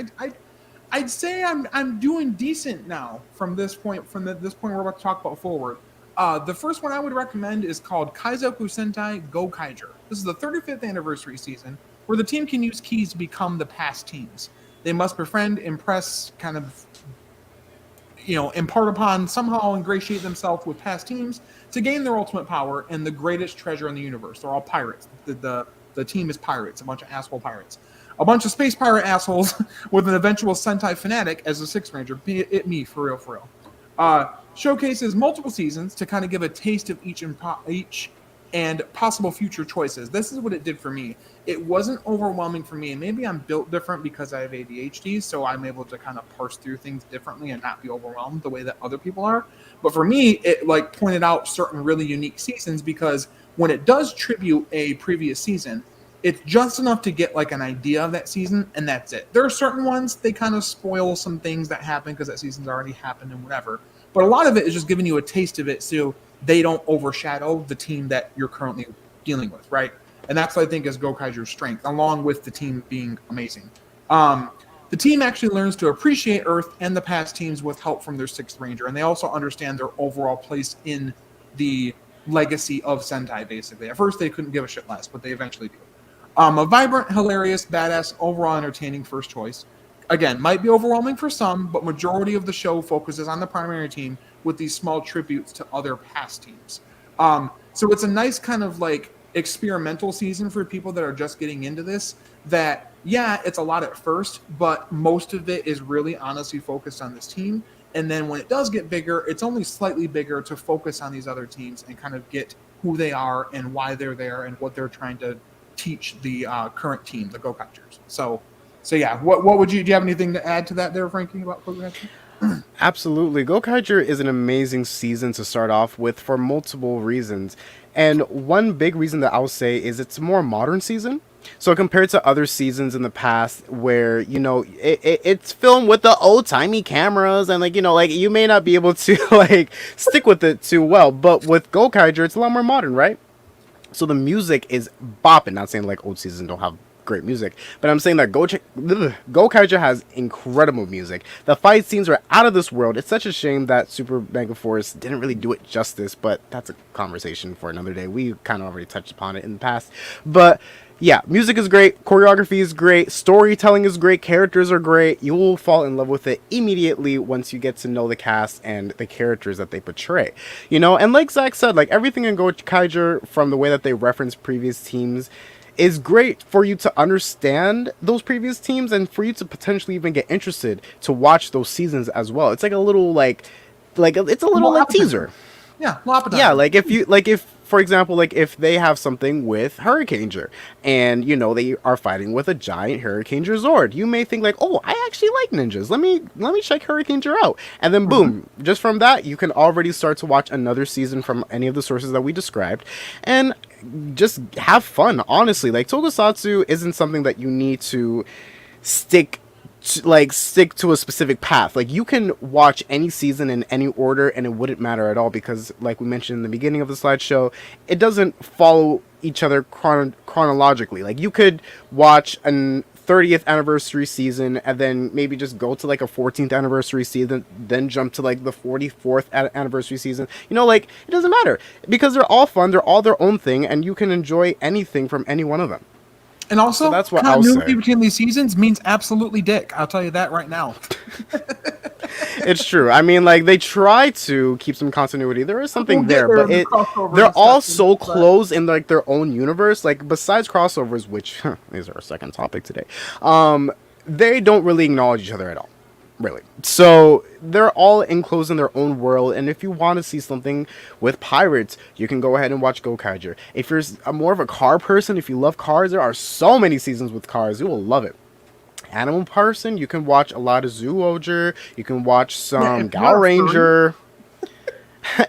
A: I'd say I'm doing decent now from this point we're about to talk about forward. The first one I would recommend is called Kaizoku Sentai Go Kaiger. This is the 35th anniversary season where the team can use keys to become the past teams. They must befriend, impress, kind of impart upon, somehow ingratiate themselves with past teams to gain their ultimate power and the greatest treasure in the universe. They're all pirates. The team is pirates, a bunch of asshole pirates. A bunch of space pirate assholes with an eventual Sentai fanatic as a Sixth Ranger. Be it me, for real. Showcases multiple seasons to kind of give a taste of each and possible future choices. This is what it did for me. It wasn't overwhelming for me, and maybe I'm built different because I have ADHD, so I'm able to kind of parse through things differently and not be overwhelmed the way that other people are. But for me, it like pointed out certain really unique seasons, because when it does tribute a previous season, it's just enough to get like an idea of that season, and that's it. There are certain ones they kind of spoil some things that happen because that season's already happened and whatever. But a lot of it is just giving you a taste of it so they don't overshadow the team that you're currently dealing with, right? And that's what I think is Gokaiger's strength, along with the team being amazing. The team actually learns to appreciate Earth and the past teams with help from their Sixth Ranger, and they also understand their overall place in the legacy of Sentai, basically. At first, they couldn't give a shit less, but they eventually do. A vibrant, hilarious, badass, overall entertaining first choice. Again, might be overwhelming for some, but majority of the show focuses on the primary team with these small tributes to other past teams. So it's a nice kind of like experimental season for people that are just getting into this. That, yeah, it's a lot at first, but most of it is really honestly focused on this team. And then when it does get bigger, it's only slightly bigger to focus on these other teams and kind of get who they are and why they're there and what they're trying to teach the current team, the Go-Catchers. So yeah, what would do you have anything to add to that there, Frankie, about Go-Catcher?
B: Absolutely. Gokaiger is an amazing season to start off with for multiple reasons. And one big reason that I'll say is it's a more modern season. So compared to other seasons in the past where, it's filmed with the old-timey cameras and you may not be able to like stick with it too well. But with Gokaiger, it's a lot more modern, right? So the music is bopping. Not saying like old seasons don't have great music, but I'm saying that Gokaiger has incredible music. The fight scenes are out of this world. It's such a shame that Super Mega Force didn't really do it justice, but that's a conversation for another day. We kind of already touched upon it in the past. But yeah, music is great, choreography is great, storytelling is great, characters are great. You will fall in love with it immediately once you get to know the cast and the characters that they portray. And like Zach said, like everything in Gokaiger, from the way that they reference previous teams, is great for you to understand those previous teams and for you to potentially even get interested to watch those seasons as well. It's like a little it's a little like teaser.
A: Yeah,
B: yeah, if for example, if they have something with Hurricaneger and they are fighting with a giant Hurricaneger Zord, you may think like, oh, I actually like ninjas. Let me check Hurricaneger out. And then boom, just from that you can already start to watch another season from any of the sources that we described and just have fun. Honestly, like Tokusatsu isn't something that you need to stick like stick to a specific path. Like you can watch any season in any order and it wouldn't matter at all, because like we mentioned in the beginning of the slideshow, it doesn't follow each other chronologically. Like you could watch an 30th anniversary season and then maybe just go to like a 14th anniversary season, then jump to like the 44th anniversary season. You know, like it doesn't matter, because they're all fun, they're all their own thing, and you can enjoy anything from any one of them.
A: And also,
B: so that's what
A: continuity between these seasons means absolutely dick. I'll tell you that right now.
B: It's true. I mean, like, they try to keep some continuity. There is something there, but they're all so close in like their own universe. Like, besides crossovers, which is our second topic today, they don't really acknowledge each other at all. Really. So they're all enclosed in their own world, and if you want to see something with pirates, you can go ahead and watch Gokaiger. If you're more of a car person, if you love cars, there are so many seasons with cars. You will love it. Animal person, you can watch a lot of Zoojer. You can watch some Gal Ranger.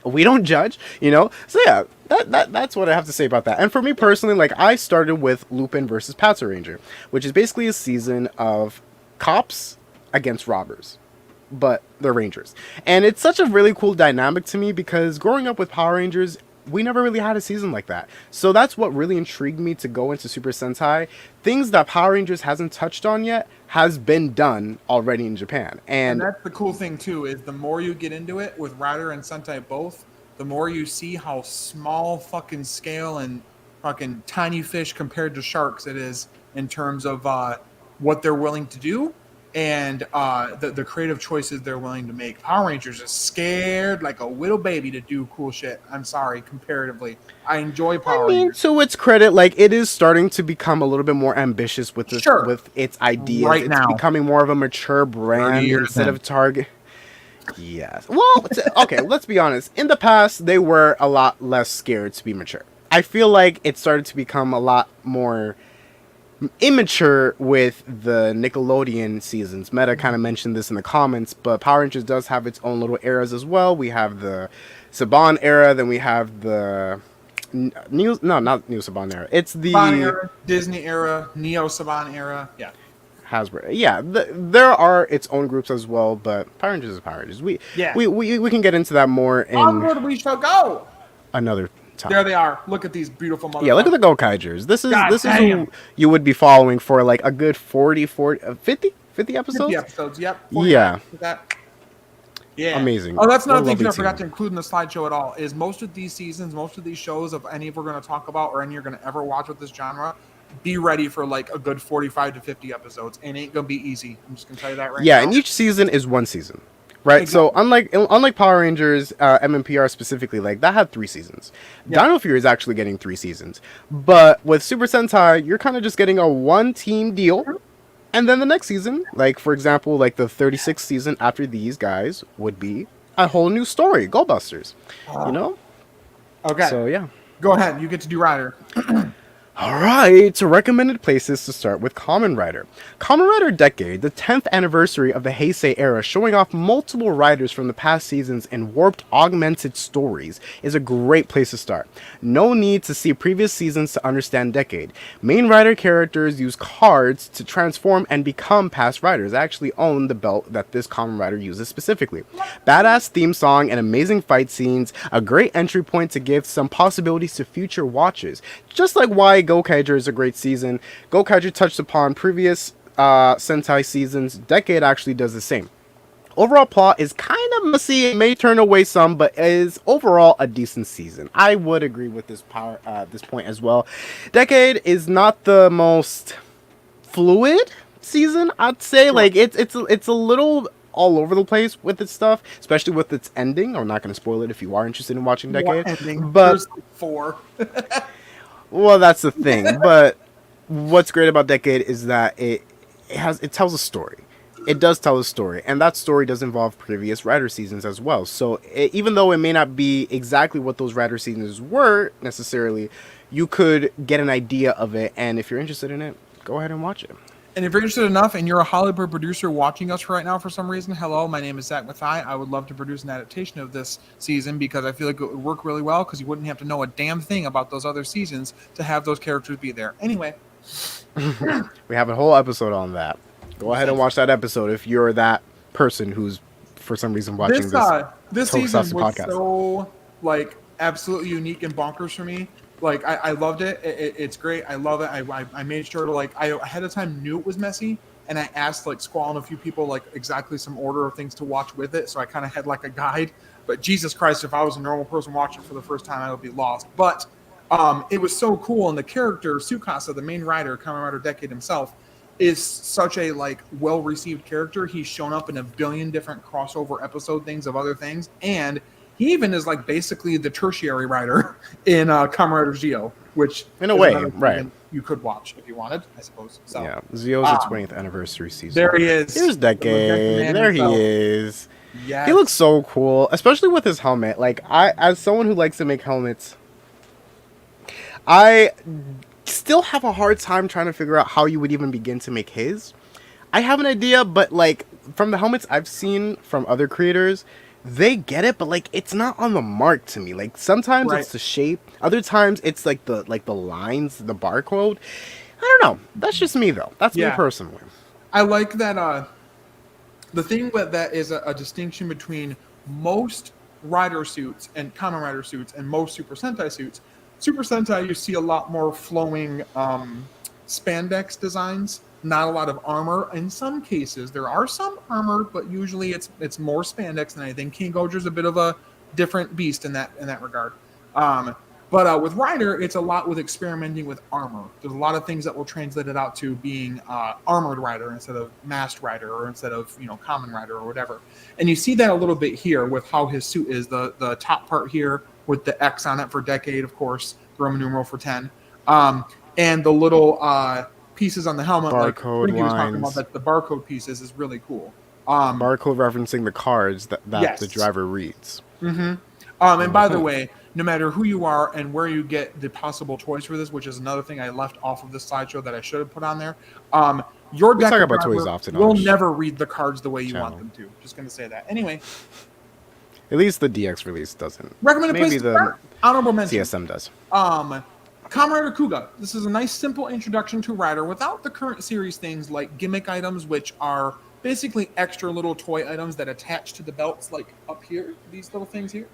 B: We don't judge, you know. So yeah, that's what I have to say about that. And for me personally, like, I started with Lupin versus Patsu Ranger, which is basically a season of cops against robbers, but they're rangers. And it's such a really cool dynamic to me, because growing up with Power Rangers, we never really had a season like that. So that's what really intrigued me to go into Super Sentai. Things that Power Rangers hasn't touched on yet has been done already in Japan. And
A: that's the cool thing too, is the more you get into it with Rider and Sentai both, the more you see how small fucking scale and fucking tiny fish compared to sharks it is in terms of what they're willing to do. And the creative choices they're willing to make. Power Rangers is scared like a little baby to do cool shit. I'm sorry, comparatively. I enjoy Power Rangers.
B: To its credit, like, it is starting to become a little bit more ambitious with this, with its ideas.
A: Right
B: it's
A: now.
B: Becoming more of a mature brand instead of Target. Yes. Well, okay, let's be honest. In the past, they were a lot less scared to be mature. I feel like it started to become a lot more immature with the Nickelodeon seasons. Meta kind of mentioned this in the comments, but Power Rangers does have its own little eras as well. We have the Saban era, then we have the not New Saban era. It's the
A: Saban era, Disney era, Neo Saban era. Yeah.
B: Hasbro. Yeah, there are its own groups as well, but Power Rangers is Power Rangers. We can get into that more in
A: Onward we shall go.
B: Another time.
A: There they are. Look at these beautiful motherfuckers.
B: Yeah, look at the Gokaigers. This is who you would be following for like a good 50 episodes?
A: 50 episodes, yep.
B: Yeah.
A: Yeah.
B: Amazing.
A: Oh, that's another thing I forgot to include in the slideshow at all, is most of these seasons, most of these shows of any we're going to talk about or any you're going to ever watch with this genre, be ready for like a good 45 to 50 episodes. It ain't going to be easy. I'm just going to tell you that right now.
B: Yeah, and each season is one season. Right, exactly. So unlike Power Rangers, MMPR specifically, like, that had 3 seasons. Yeah. Dino Fury is actually getting 3 seasons. But with Super Sentai, you're kind of just getting a one-team deal. And then the next season, like, for example, like the 36th season after these guys would be a whole new story, Go Busters. You know?
A: Okay.
B: So, yeah.
A: Go ahead. You get to do Rider.
B: Alright, recommended places to start with Kamen Rider. Kamen Rider Decade, the 10th anniversary of the Heisei era, showing off multiple riders from the past seasons in warped, augmented stories, is a great place to start. No need to see previous seasons to understand Decade. Main rider characters use cards to transform and become past riders. I actually own the belt that this Kamen Rider uses specifically. Badass theme song and amazing fight scenes, a great entry point to give some possibilities to future watches. Just like why Gokaiger is a great season. Gokaiger touched upon previous Sentai seasons. Decade actually does the same. Overall plot is kind of messy. It may turn away some, but is overall a decent season. I would agree with this point as well. Decade is not the most fluid season, I'd say. Sure. Like, it's a little all over the place with its stuff, especially with its ending. I'm not going to spoil it if you are interested in watching Decade. But
A: there's 4.
B: Well, that's the thing. But what's great about Decade is that it tells a story. It does tell a story, and that story does involve previous Rider seasons as well. So even though it may not be exactly what those Rider seasons were necessarily, you could get an idea of it, and if you're interested in it, go ahead and watch it.
A: And if you're interested enough and you're a Hollywood producer watching us right now for some reason, hello, my name is Zach Mathai. I would love to produce an adaptation of this season because I feel like it would work really well because you wouldn't have to know a damn thing about those other seasons to have those characters be there. Anyway.
B: We have a whole episode on that. Go ahead and watch that episode if you're that person who's for some reason watching
A: this season
B: Tokusatsu
A: was
B: podcast.
A: so like absolutely unique and bonkers for me. Like I loved it. It's great. I love it. I made sure to like I ahead of time knew it was messy, and I asked like Squall and a few people like exactly some order of things to watch with it, so I kind of had like a guide. But Jesus Christ, if I was a normal person watching it for the first time, I would be lost. But it was so cool, and the character Tsukasa, the main rider, Kamen Rider Decade himself, is such a like well-received character. He's shown up in a billion different crossover episode things of other things, and he even is like basically the tertiary rider in Kamen Rider Zio, which
B: in a way, right?
A: You could watch if you wanted, I suppose. So,
B: yeah, Zio's the 20th anniversary season.
A: There he is.
B: Here's Decade. There he is.
A: Yeah,
B: he looks so cool, especially with his helmet. Like as someone who likes to make helmets, I still have a hard time trying to figure out how you would even begin to make his. I have an idea, but like from the helmets I've seen from other creators, they get it, but like it's not on the mark to me. Like sometimes it's the shape, other times it's like the lines, the barcode. I don't know. That's just me though. That's me personally.
A: I like that. The thing that is a distinction between most rider suits and Kamen Rider suits and most Super Sentai suits. Super Sentai, you see a lot more flowing spandex designs, not a lot of armor. In some cases, there are some armor, but usually it's more spandex than anything. King Gojer's a bit of a different beast in that regard. But with Rider, it's a lot with experimenting with armor. There's a lot of things that will translate it out to being armored Rider instead of masked Rider, or instead of common Rider or whatever. And you see that a little bit here with how his suit is. The top part here with the X on it for Decade, of course, Roman numeral for 10, and the little pieces on the helmet,
B: barcode
A: like Ricky was talking about, that the barcode pieces is really cool.
B: Barcode referencing the cards that the driver reads.
A: Mm-hmm. And by the way, no matter who you are and where you get the possible choice for this, which is another thing I left off of this slideshow that I should have put on there, your deck will never read the cards the way you want them to. Just going to say that. Anyway.
B: At least the DX release doesn't.
A: Recommended place to start. Honorable mention.
B: CSM does.
A: Kamen Rider Kuga. This is a nice, simple introduction to Rider without the current series things like gimmick items, which are basically extra little toy items that attach to the belts, like up here, these little things here,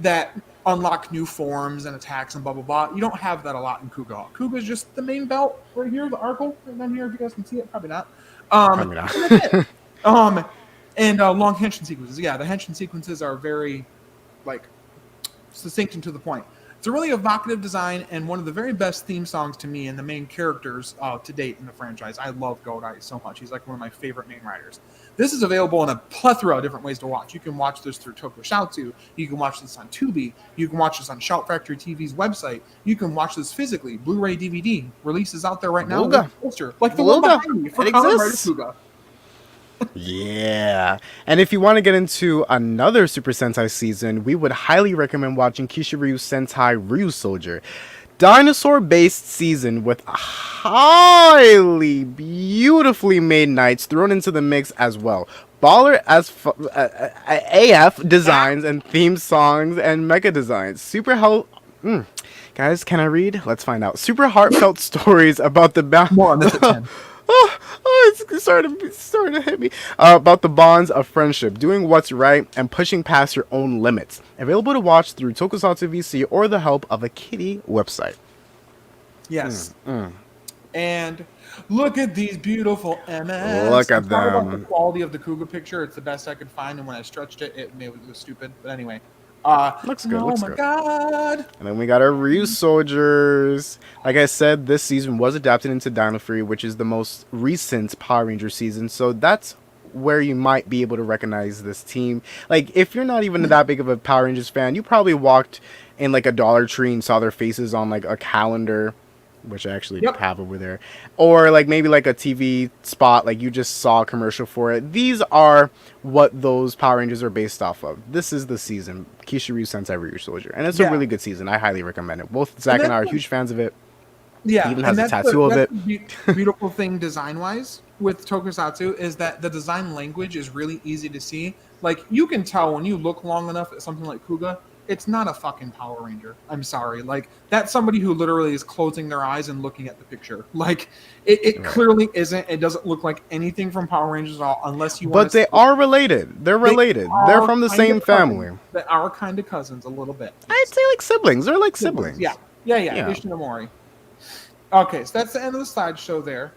A: that unlock new forms and attacks and blah, blah, blah. You don't have that a lot in Kuga. Kuga is just the main belt right here, the Arkle right down here, if you guys can see it. Probably not.
B: Probably
A: not. And long henshin sequences. Yeah, the henshin sequences are very, like, succinct and to the point. It's a really evocative design and one of the very best theme songs to me and the main characters to date in the franchise. I love Godai so much. He's like one of my favorite main riders. This is available in a plethora of different ways to watch. You can watch this through Tokusatsu. You can watch this on Tubi. You can watch this on Shout Factory TV's website. You can watch this physically. Blu-ray DVD releases out there right now. With a poster, like the one behind me for Kamen Rider Kuga.
B: Yeah. And if you want to get into another Super Sentai season, we would highly recommend watching Kishiryou Sentai Ryu Soldier. Dinosaur-based season with highly beautifully made knights thrown into the mix as well. Baller as AF designs and theme songs and mecha designs. Guys, can I read? Let's find out. Super heartfelt stories about the
A: More on this at 10.
B: It's starting to hit me. About the bonds of friendship, doing what's right, and pushing past your own limits. Available to watch through Tokusatsu VC or the help of a kitty website.
A: Yes. And look at these beautiful MS.
B: Look at them.
A: About the quality of the Kuga picture. It's the best I could find, and when I stretched it, it was stupid. But anyway.
B: Looks good.
A: Oh my god!
B: And then we got our Ryu Soldiers. Like I said, this season was adapted into Dino Fury, which is the most recent Power Ranger season. So that's where you might be able to recognize this team. Like, if you're not even that big of a Power Rangers fan, you probably walked in like a Dollar Tree and saw their faces on like a calendar, which I actually have over there, or like maybe like a TV spot, like you just saw a commercial for it. These are what those Power Rangers are based off of. This is the season, Kishiryou Sentai Ryu Soldier, and it's a really good season. I highly recommend it. Both Zach and I are huge fans of it.
A: Yeah,
B: he even has a tattoo of it.
A: The beautiful thing design-wise with Tokusatsu is that the design language is really easy to see. Like, you can tell when you look long enough at something like Kuga, it's not a fucking Power Ranger. I'm sorry. Like, that's somebody who literally is closing their eyes and looking at the picture. Like, it clearly isn't. It doesn't look like anything from Power Rangers at all, unless you want
B: But they are related. They're related. They're from the same family.
A: They are kind of cousins a little bit.
B: I'd say like siblings. They're like siblings.
A: Yeah. Ishinomori. Okay, so that's the end of the slideshow there.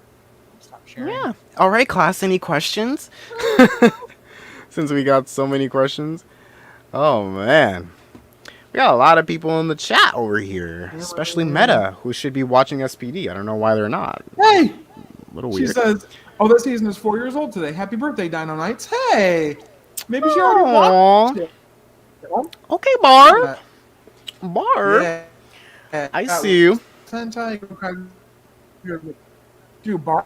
A: Stop sharing.
B: Yeah. All right, class. Any questions? Since we got so many questions. Oh, man. We got a lot of people in the chat over here, especially Meta, who should be watching SPD. I don't know why they're not.
A: Hey!
B: A little weird.
A: She says, oh, this season is 4 years old today. Happy birthday, Dino Knights. Hey! Maybe she already watched it.
B: Okay, Barb. Barb.
A: Yeah.
B: I see you.
A: Dude, Barb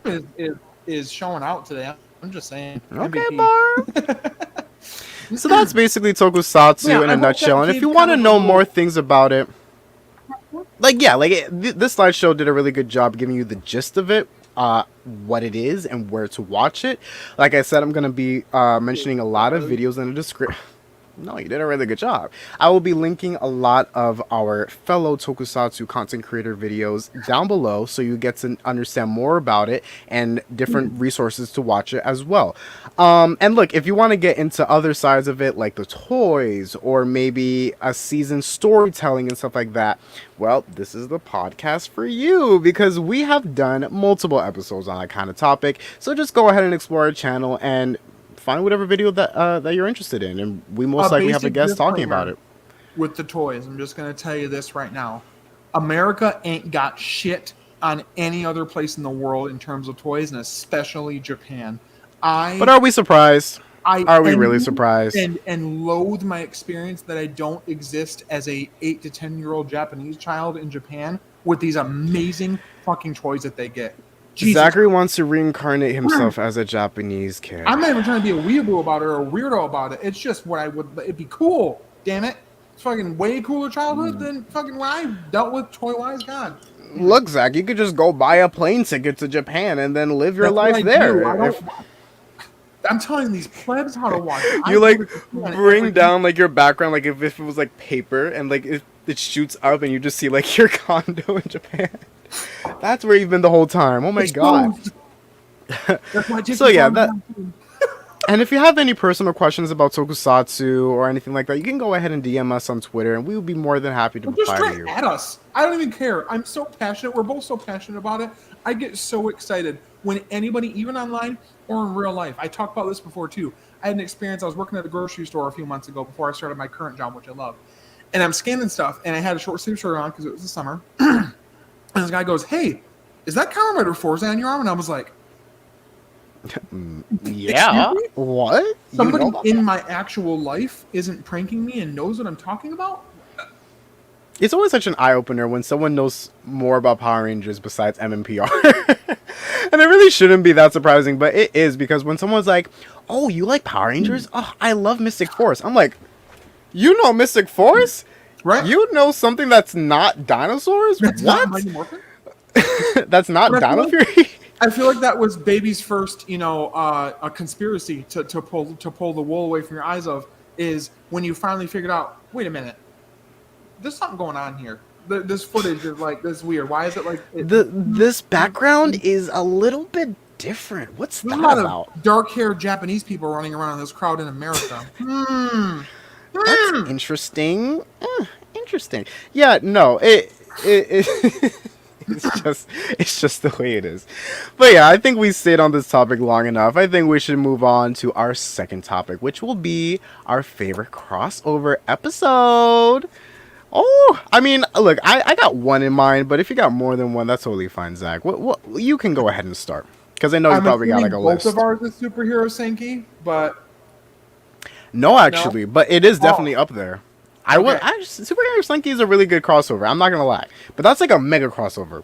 A: is showing out today. I'm just saying.
B: Okay,
A: MVP.
B: Barb. So that's basically Tokusatsu in a nutshell. And if you want to know more things about it, this slideshow did a really good job giving you the gist of it, what it is, and where to watch it. Like I said, I'm going to be mentioning a lot of videos in the description. No, you did a really good job. I will be linking a lot of our fellow Tokusatsu content creator videos down below, so you get to understand more about it and different resources to watch it as well. And look, if you want to get into other sides of it, like the toys or maybe a season storytelling and stuff like that, well, this is the podcast for you, because we have done multiple episodes on that kind of topic. So just go ahead and explore our channel and find whatever video that you're interested in, and we most likely have a guest talking about it.
A: With the toys, I'm just going to tell you this right now. America ain't got shit on any other place in the world in terms of toys, and especially Japan.
B: But are we surprised? Are we really surprised?
A: And loathe my experience that I don't exist as a 8 to 10-year-old Japanese child in Japan with these amazing fucking toys that they get. Jesus.
B: Zachary wants to reincarnate himself as a Japanese kid.
A: I'm not even trying to be a weeaboo about it or a weirdo about it. It's just what it'd be cool. Damn it. It's fucking way cooler childhood than fucking what I dealt with toy-wise. God.
B: Look, Zach, you could just go buy a plane ticket to Japan and then live your life there.
A: I'm telling these plebs how to watch.
B: You bring down like your background, like if it was like paper and like it shoots up and you just see like your condo in Japan. That's where you've been the whole time. Oh my god. So yeah, and if you have any personal questions about Tokusatsu or anything like that, you can go ahead and DM us on Twitter, and we will be more than happy to reply to you.
A: At us. I don't even care. I'm so passionate. We're both so passionate about it. I get so excited when anybody, even online or in real life, I talked about this before too. I had an experience. I was working at a grocery store a few months ago before I started my current job, which I love. And I'm scanning stuff, and I had a short sleeve shirt on because it was the summer. And this guy goes, "Hey, is that Kamen Rider Forza on your arm?" And I was like,
B: yeah. What?
A: Somebody in my actual life isn't pranking me and knows what I'm talking about?
B: It's always such an eye-opener when someone knows more about Power Rangers besides MMPR. And it really shouldn't be that surprising, but it is, because when someone's like, "Oh, you like Power Rangers? Oh, I love Mystic Force." I'm like, you know Mystic Force?
A: Right?
B: You know something that's not dinosaurs?
A: That's
B: what?
A: Not
B: That's not Dino Fury?
A: I feel like that was Baby's first, a conspiracy to pull the wool away from your eyes of, is when you finally figured out, wait a minute, there's something going on here. This footage is like, this is weird. Why is it like
B: this background is a little bit different? What's that about?
A: Dark-haired Japanese people running around in this crowd in America.
B: That's interesting. Interesting. Yeah, no, it's just the way it is. But yeah, I think we stayed on this topic long enough. I think we should move on to our second topic, which will be our favorite crossover episode. Oh, I mean, look, I got one in mind, but if you got more than one, that's totally fine, Zach. What you can go ahead and start, because I know you probably got like a list.
A: Both of ours is Superhero Senki, but
B: no, actually, but it is definitely up there. Superhero Senki is a really good crossover. I'm not gonna lie, but that's like a mega crossover.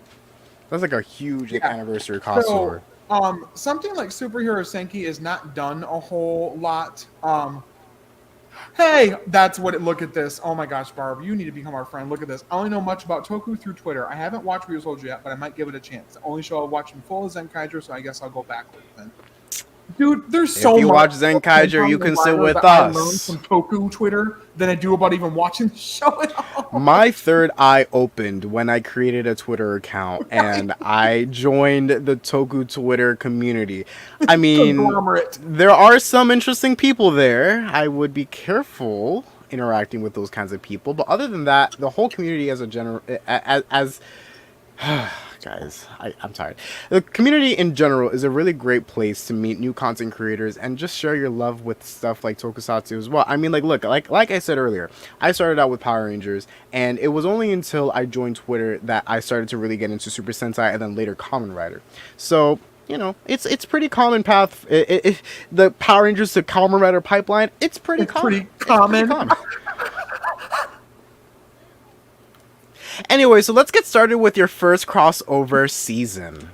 B: That's like a huge anniversary crossover.
A: So, something like Superhero Senki is not done a whole lot. Hey, that's what it. Look at this. Oh my gosh, Barb, you need to become our friend. Look at this. I only know much about Toku through Twitter. I haven't watched Real Soldier yet, but I might give it a chance. The only show I've watched in full is Zenkaiger, so I guess I'll go backwards then. Dude, there's
B: If
A: so
B: you
A: much
B: watch Zenkaiger, you can sit with
A: that I learned
B: us.
A: from Toku Twitter than I do about even watching the show at all.
B: My third eye opened when I created a Twitter account and I joined the Toku Twitter community. I mean,
A: Conglomerate.
B: there are some interesting people there. I would be careful interacting with those kinds of people, but other than that, the whole community as a general as guys, I'm tired. The community in general is a really great place to meet new content creators and just share your love with stuff like Tokusatsu as well. I mean, like, look, like I said earlier, I started out with Power Rangers, and it was only until I joined Twitter that I started to really get into Super Sentai and then later Kamen Rider. So, you know, it's pretty common path. The Power Rangers to Kamen Rider pipeline, it's pretty common.
A: Pretty common.
B: Anyway, so let's get started with your first crossover season.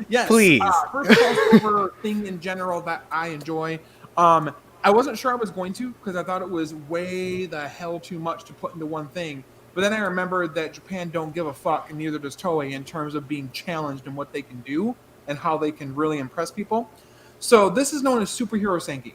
A: Yes.
B: Please.
A: First crossover thing in general that I enjoy. I wasn't sure I was going to because I thought it was way the hell too much to put into one thing. But then I remembered that Japan don't give a fuck, and neither does Toei, in terms of being challenged in what they can do and how they can really impress people. So this is known as Superhero Senki.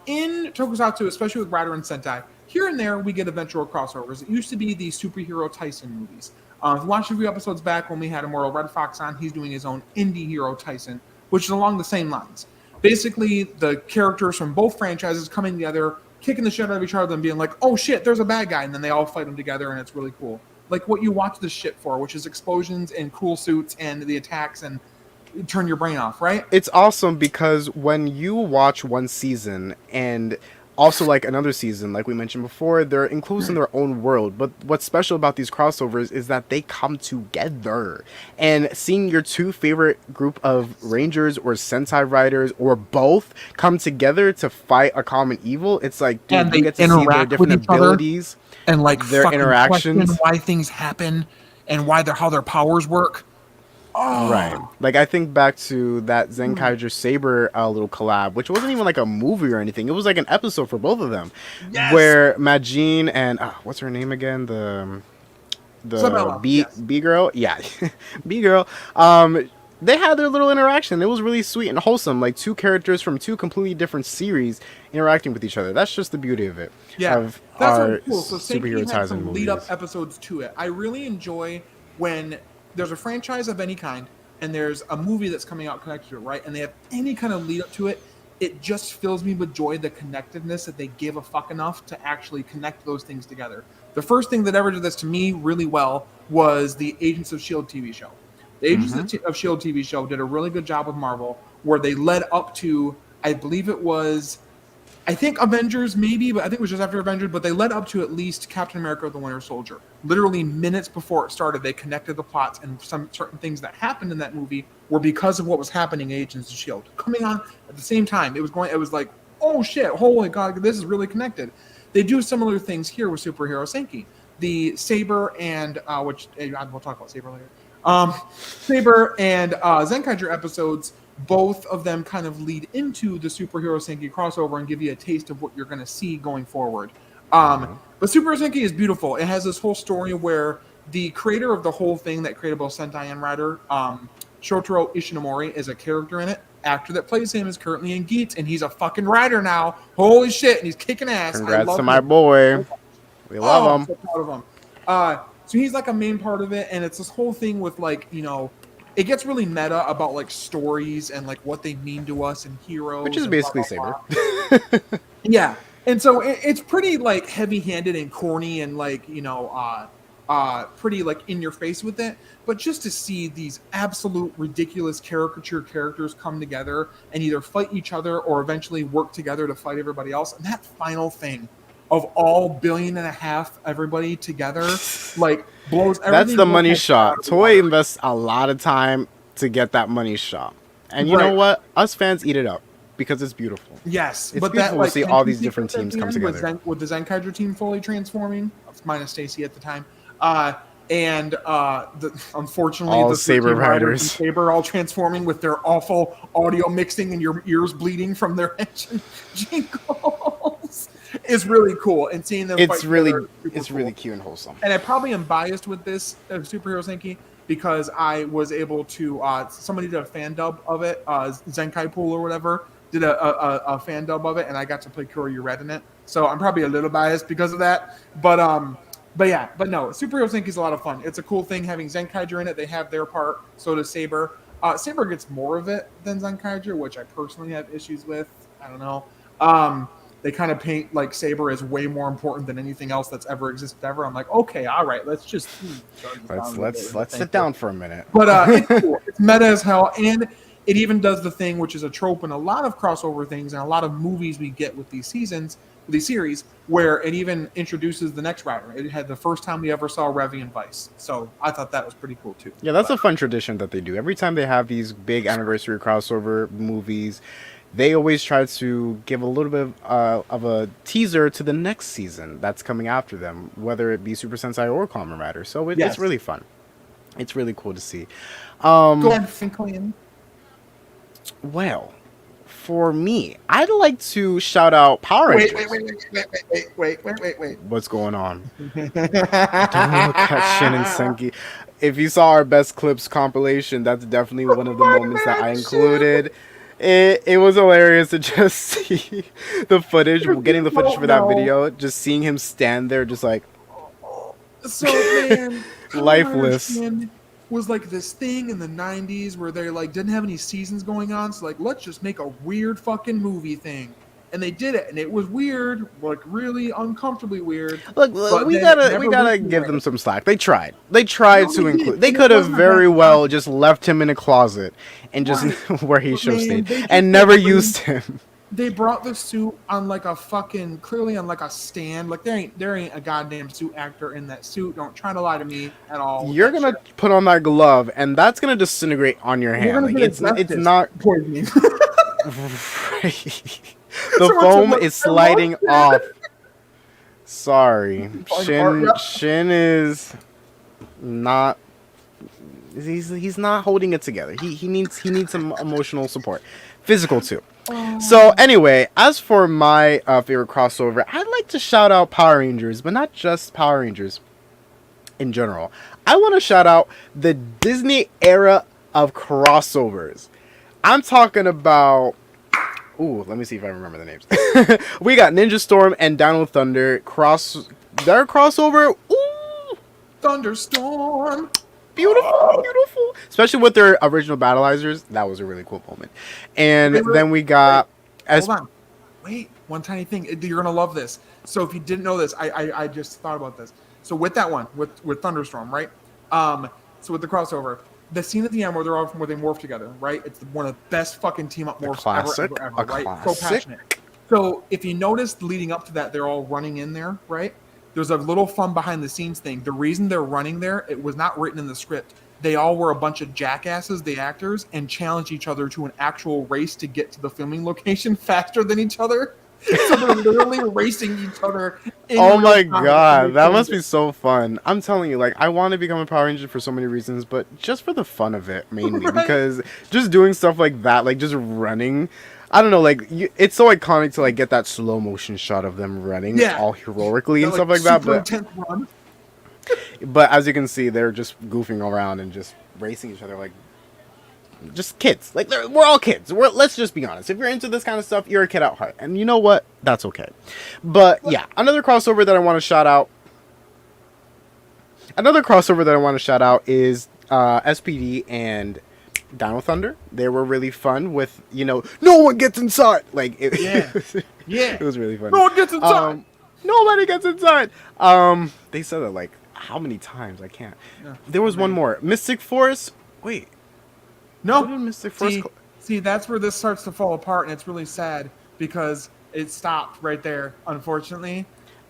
A: In Tokusatsu, especially with Rider and Sentai, here and there we get eventual crossovers. It used to be the superhero Tyson movies. If you watched a few episodes back when we had Immortal Red Fox on, he's doing his own indie hero Tyson, which is along the same lines. Basically, the characters from both franchises coming together, kicking the shit out of each other and being like, oh shit, there's a bad guy, and then they all fight him together, and it's really cool. Like what you watch this shit for, which is explosions and cool suits and the attacks and turn your brain off, right?
B: It's awesome because when you watch one season and also like another season, like we mentioned before, they're enclosed in their own world. But what's special about these crossovers is that they come together. And seeing your two favorite group of Rangers or Sentai Riders or both come together to fight a common evil, it's like, dude,
A: And
B: you
A: they
B: get to see their
A: interact with
B: different
A: each other.
B: abilities
A: And like
B: their
A: fucking
B: interactions.
A: question why things happen and why how their powers work. Oh.
B: Right. Like, I think back to that Zenkaiger Saber little collab, which wasn't even like a movie or anything. It was like an episode for both of them.
A: Yes.
B: Where Majin and, what's her name again? The
A: Sabella, yes.
B: B girl? Yeah. B girl. They had their little interaction. It was really sweet and wholesome. Like two characters from two completely different series interacting with each other. That's just the beauty of it.
A: Yeah.
B: Of
A: That's
B: our
A: really cool. So
B: superhero
A: Senki had
B: ties
A: some
B: and
A: lead up
B: movies.
A: episodes to it. I really enjoy when there's a franchise of any kind and there's a movie that's coming out connected to it, right? And they have any kind of lead up to it. It just fills me with joy, the connectedness that they give a fuck enough to actually connect those things together. The first thing that ever did this to me really well was the Agents of S.H.I.E.L.D. TV show. The Agents of S.H.I.E.L.D. TV show did a really good job with Marvel where they led up to, I believe it was, I think Avengers maybe, but I think it was just after Avengers, but they led up to at least Captain America the Winter Soldier. Literally minutes before it started, they connected the plots, and some certain things that happened in that movie were because of what was happening in Agents of S.H.I.E.L.D. Coming on at the same time. It was like, oh shit, holy god, this is really connected. They do similar things here with Superhero Senki. The Saber and, which we'll talk about Saber later. Saber and Zenkaiger episodes, both of them kind of lead into the Superhero Senki crossover and give you a taste of what you're going to see going forward. But Superhero Senki is beautiful. It has this whole story where the creator of the whole thing that created both Sentai and Rider, Shotaro Ishinomori, is a character in it. Actor that plays him is currently in Geats, and he's a fucking Rider now. Holy shit, and he's kicking ass.
B: Congrats to my boy. We love him.
A: I'm so proud of him. So he's like a main part of it, and it's this whole thing with like, you know, it gets really meta about like stories and like what they mean to us and heroes.
B: Which is basically Saber.
A: Yeah. And so it's pretty like heavy-handed and corny and like, you know, pretty like in your face with it. But just to see these absolute ridiculous caricature characters come together and either fight each other or eventually work together to fight everybody else. And that final thing of all 1.5 billion everybody together, like blows everything.
B: That's the money shot. Toei invests a lot of time to get that money shot. And you know what? Us fans eat it up because it's beautiful.
A: Yes.
B: It's
A: but
B: beautiful
A: that, like,
B: to see all these different teams come together.
A: With the Zenkaiger team fully transforming, minus Stacy at the time, unfortunately,
B: all
A: the
B: Saber Riders
A: and Saber all transforming with their awful audio mixing and your ears bleeding from their engine jingles. is really cool, and seeing them fight together,
B: it's
A: cool.
B: really cute and wholesome.
A: And I probably am biased with this Superhero Senki because I was able to somebody did a fan dub of it, Zenkai Pool or whatever did a fan dub of it, and I got to play Kyoryu Red in it, so I'm probably a little biased because of that. But no, Superhero Senki is a lot of fun. It's a cool thing having Zenkaiger in it. They have their part, so does Saber. Saber gets more of it than Zenkaiger, which I personally have issues with. I don't know. They kind of paint like Saber as way more important than anything else that's ever existed ever. I'm like, okay, all right, let's just
B: let's sit down for a minute.
A: But it's cool. It's meta as hell, and it even does the thing which is a trope in a lot of crossover things and a lot of movies we get with these series, where it even introduces the next rider. It had the first time we ever saw Revy and Vice, so I thought that was pretty cool too.
B: Yeah, that's a fun tradition that they do. Every time they have these big anniversary crossover movies, they always try to give a little bit of a teaser to the next season that's coming after them, whether it be Super Sentai or Kamen Rider. So it's really fun. It's really cool to see.
A: Go ahead, Franklin.
B: Well, for me, I'd like to shout out Power Rangers.
A: Wait.
B: What's going on? Don't look at Shin and Senki. If you saw our best clips compilation, that's definitely one of the moments that I included. It was hilarious to just see the footage, getting the footage for that video, just seeing him stand there just like...
A: So, man...
B: lifeless.
A: Was like this thing in the 90s where they like didn't have any seasons going on, so like let's just make a weird fucking movie thing, and they did it, and it was weird, like really uncomfortably weird.
B: Look, we gotta give them some slack. They tried to include. They could have very well just left him in a closet and just where he should stay and never used him.
A: They brought the suit on like a fucking clearly on like a stand. Like there ain't a goddamn suit actor in that suit. Don't try to lie to me at all.
B: You're gonna put on that glove, and that's gonna disintegrate on your hand. Like, it's not
A: poisoning.
B: The foam is sliding off. Sorry, Shin is not. He's not holding it together. He needs some emotional support, physical too. So anyway, as for my favorite crossover, I'd like to shout out Power Rangers, but not just Power Rangers in general. I want to shout out the Disney era of crossovers. I'm talking about... Ooh, let me see if I remember the names. We got Ninja Storm and Dino Thunder their crossover. Ooh!
A: Thunderstorm!
B: Beautiful. Especially with their original battleizers. That was a really cool moment. And then we got...
A: Hold on. Wait, one tiny thing. You're going to love this. So if you didn't know this, I just thought about this. So with that one, with Thunderstorm, right? So with the crossover, the scene at the end where they morph together, right? It's one of the best fucking team-up morphs ever, right?
B: Classic.
A: So passionate. So if you noticed leading up to that, they're all running in there, right? There's a little fun behind the scenes thing. The reason they're running there, it was not written in the script. They all were a bunch of jackasses, the actors, and challenged each other to an actual race to get to the filming location faster than each other. So they're literally racing each other.
B: Oh my god, that must be so fun. I'm telling you, like, I want to become a Power Ranger for so many reasons, but just for the fun of it, mainly. Right? Because just doing stuff like that, like just running... I don't know, like, it's so iconic to, like, get that slow motion shot of them running all heroically and stuff like that. But as you can see, they're just goofing around and just racing each other like just kids. Like, we're all kids. Let's just be honest. If you're into this kind of stuff, you're a kid at heart. And you know what? That's okay. But, yeah, another crossover that I want to shout out. Is SPD and... Dino Thunder. They were really fun with, no one gets inside. Like, it was really fun.
A: No one gets inside.
B: Nobody gets inside. They said that like how many times? I can't. Yeah, there was one more. Mystic Force. Wait.
A: No.
B: Mystic Force.
A: See, that's where this starts to fall apart, and it's really sad because it stopped right there. Unfortunately,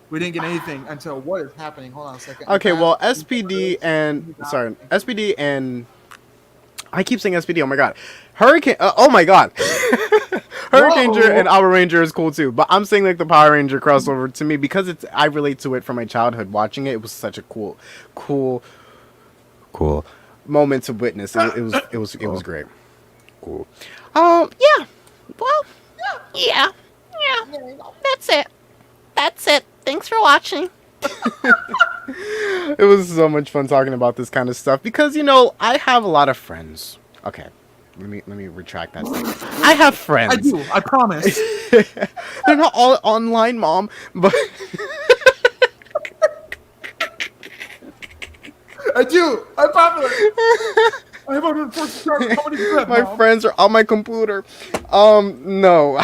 A: we didn't get anything until what is happening. Hold on a second.
B: Okay, well, SPD and I keep saying SPD. Oh my god, Hurricane. Oh my god, Hurricane Ranger and Power Ranger is cool too. But I'm saying like the Power Ranger crossover to me because I relate to it from my childhood watching it. It was such a cool moment to witness. It was great. Cool. Yeah. Well. Yeah. That's that's it. Thanks for watching. It was so much fun talking about this kind of stuff because, you know, I have a lot of friends. Okay, let me retract that statement. I have friends.
A: I do. I promise.
B: They're not all online, Mom, but
A: I do. I'm popular. I have 140 comedy grip,
B: my
A: Mom.
B: friends are on my computer. No.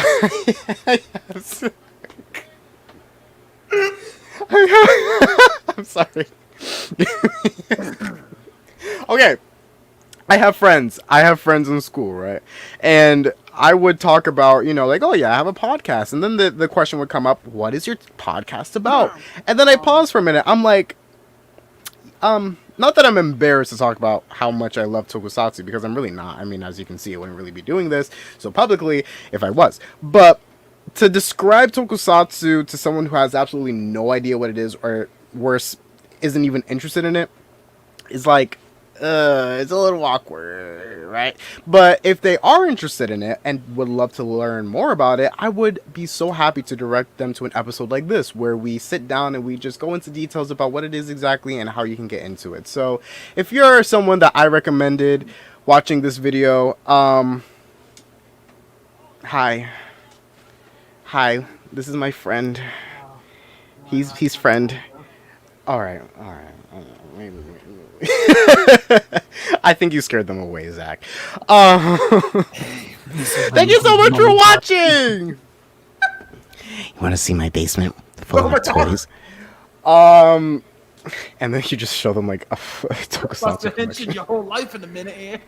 B: I'm sorry. Okay. I have friends in school, right? And I would talk about, you know, like, oh yeah, I have a podcast. And then the question would come up, what is your podcast about? And then I pause for a minute. I'm like, not that I'm embarrassed to talk about how much I love Tokusatsu, because I'm really not. I mean, as you can see, I wouldn't really be doing this so publicly if I was. But to describe Tokusatsu to someone who has absolutely no idea what it is, or worse, isn't even interested in it, is like, it's a little awkward, right? But if they are interested in it and would love to learn more about it, I would be so happy to direct them to an episode like this, where we sit down and we just go into details about what it is exactly and how you can get into it. So if you're someone that I recommended watching this video, hi, this is my friend. He's friend. All right. Maybe. I think you scared them away, Zach. Thank you so much for watching. You want to see my basement full of toys? And then you just show them like a Tokusatsu collection.
A: Your whole life in a minute here.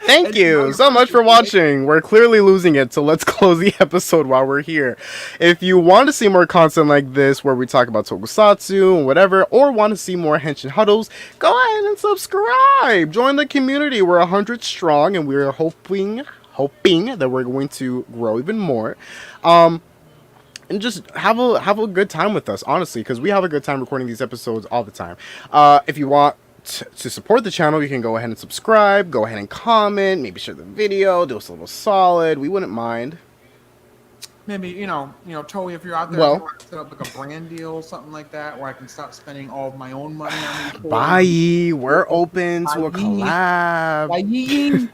B: Thank you so much for watching. We're clearly losing it, so let's close the episode while we're here. If you want to see more content like this, where we talk about Tokusatsu and whatever, or want to see more Henshin huddles, go ahead and subscribe. Join the community. We're 100 strong, and we're hoping that we're going to grow even more. And just have a good time with us, honestly, because we have a good time recording these episodes all the time. If you want to support the channel, you can go ahead and subscribe, go ahead and comment, maybe share the video, do us a little solid. We wouldn't mind.
A: Maybe, you know, Toei, if you're out there,
B: Well,
A: set up like a brand deal, something like that, where I can stop spending all of my own money on these.
B: Bye. We're open to a collab.
A: Bye.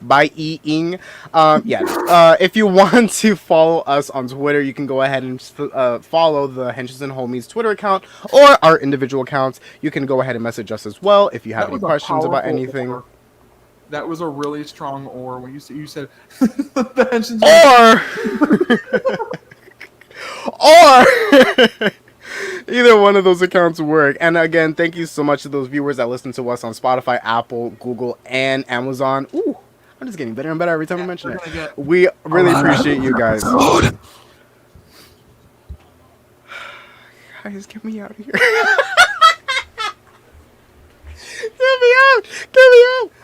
B: By eating. If you want to follow us on Twitter, you can go ahead and follow the Henshins and Homies Twitter account or our individual accounts. You can go ahead and message us as well if you have any questions about anything.
A: Or. That was a really strong or when you said the Henshins
B: or either one of those accounts work. And again, thank you so much to those viewers that listen to us on Spotify, Apple, Google, and Amazon. Ooh, I'm just getting better and better every time I mention it. We really appreciate you guys. Guys, get me out of here. Get me out.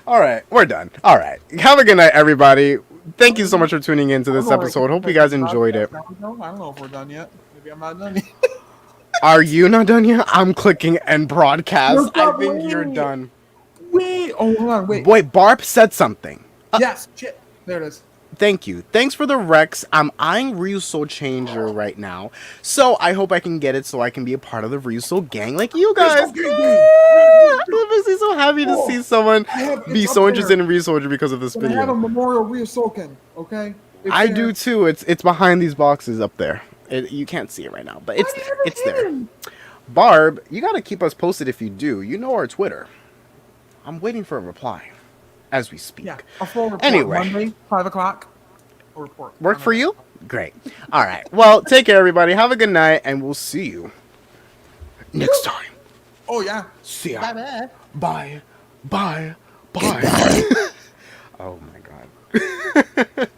B: All right, we're done. All right, have a good night, everybody. Thank you so much for tuning into this episode. Hope you guys enjoyed it.
A: I don't know if we're done yet. Maybe I'm not done yet.
B: Are you not done yet? I'm clicking end broadcast. I think you're done.
A: Wait. Oh, hold on. Wait.
B: Wait, Barb said something.
A: Yes. Shit. There it is.
B: Thank you. Thanks for the Rex. I'm eyeing Ryuso Changer right now. So I hope I can get it so I can be a part of the Ryuso gang like you guys. I'm so happy to see someone be so interested in Ryuso because of this video.
A: I have a memorial Ryusoken, okay?
B: I do too. It's behind these boxes up there. You can't see it right now, but it's there. Barb, you gotta keep us posted if you do. You know our Twitter. I'm waiting for a reply as we speak.
A: Yeah, a full report.
B: Anyway,
A: Monday, 5 o'clock. A report.
B: Work for you? Great. All right. Well, take care, everybody. Have a good night, and we'll see you next time.
A: Oh yeah.
B: See ya.
A: Bye.
B: Bye. Bye. Bye. Oh my God.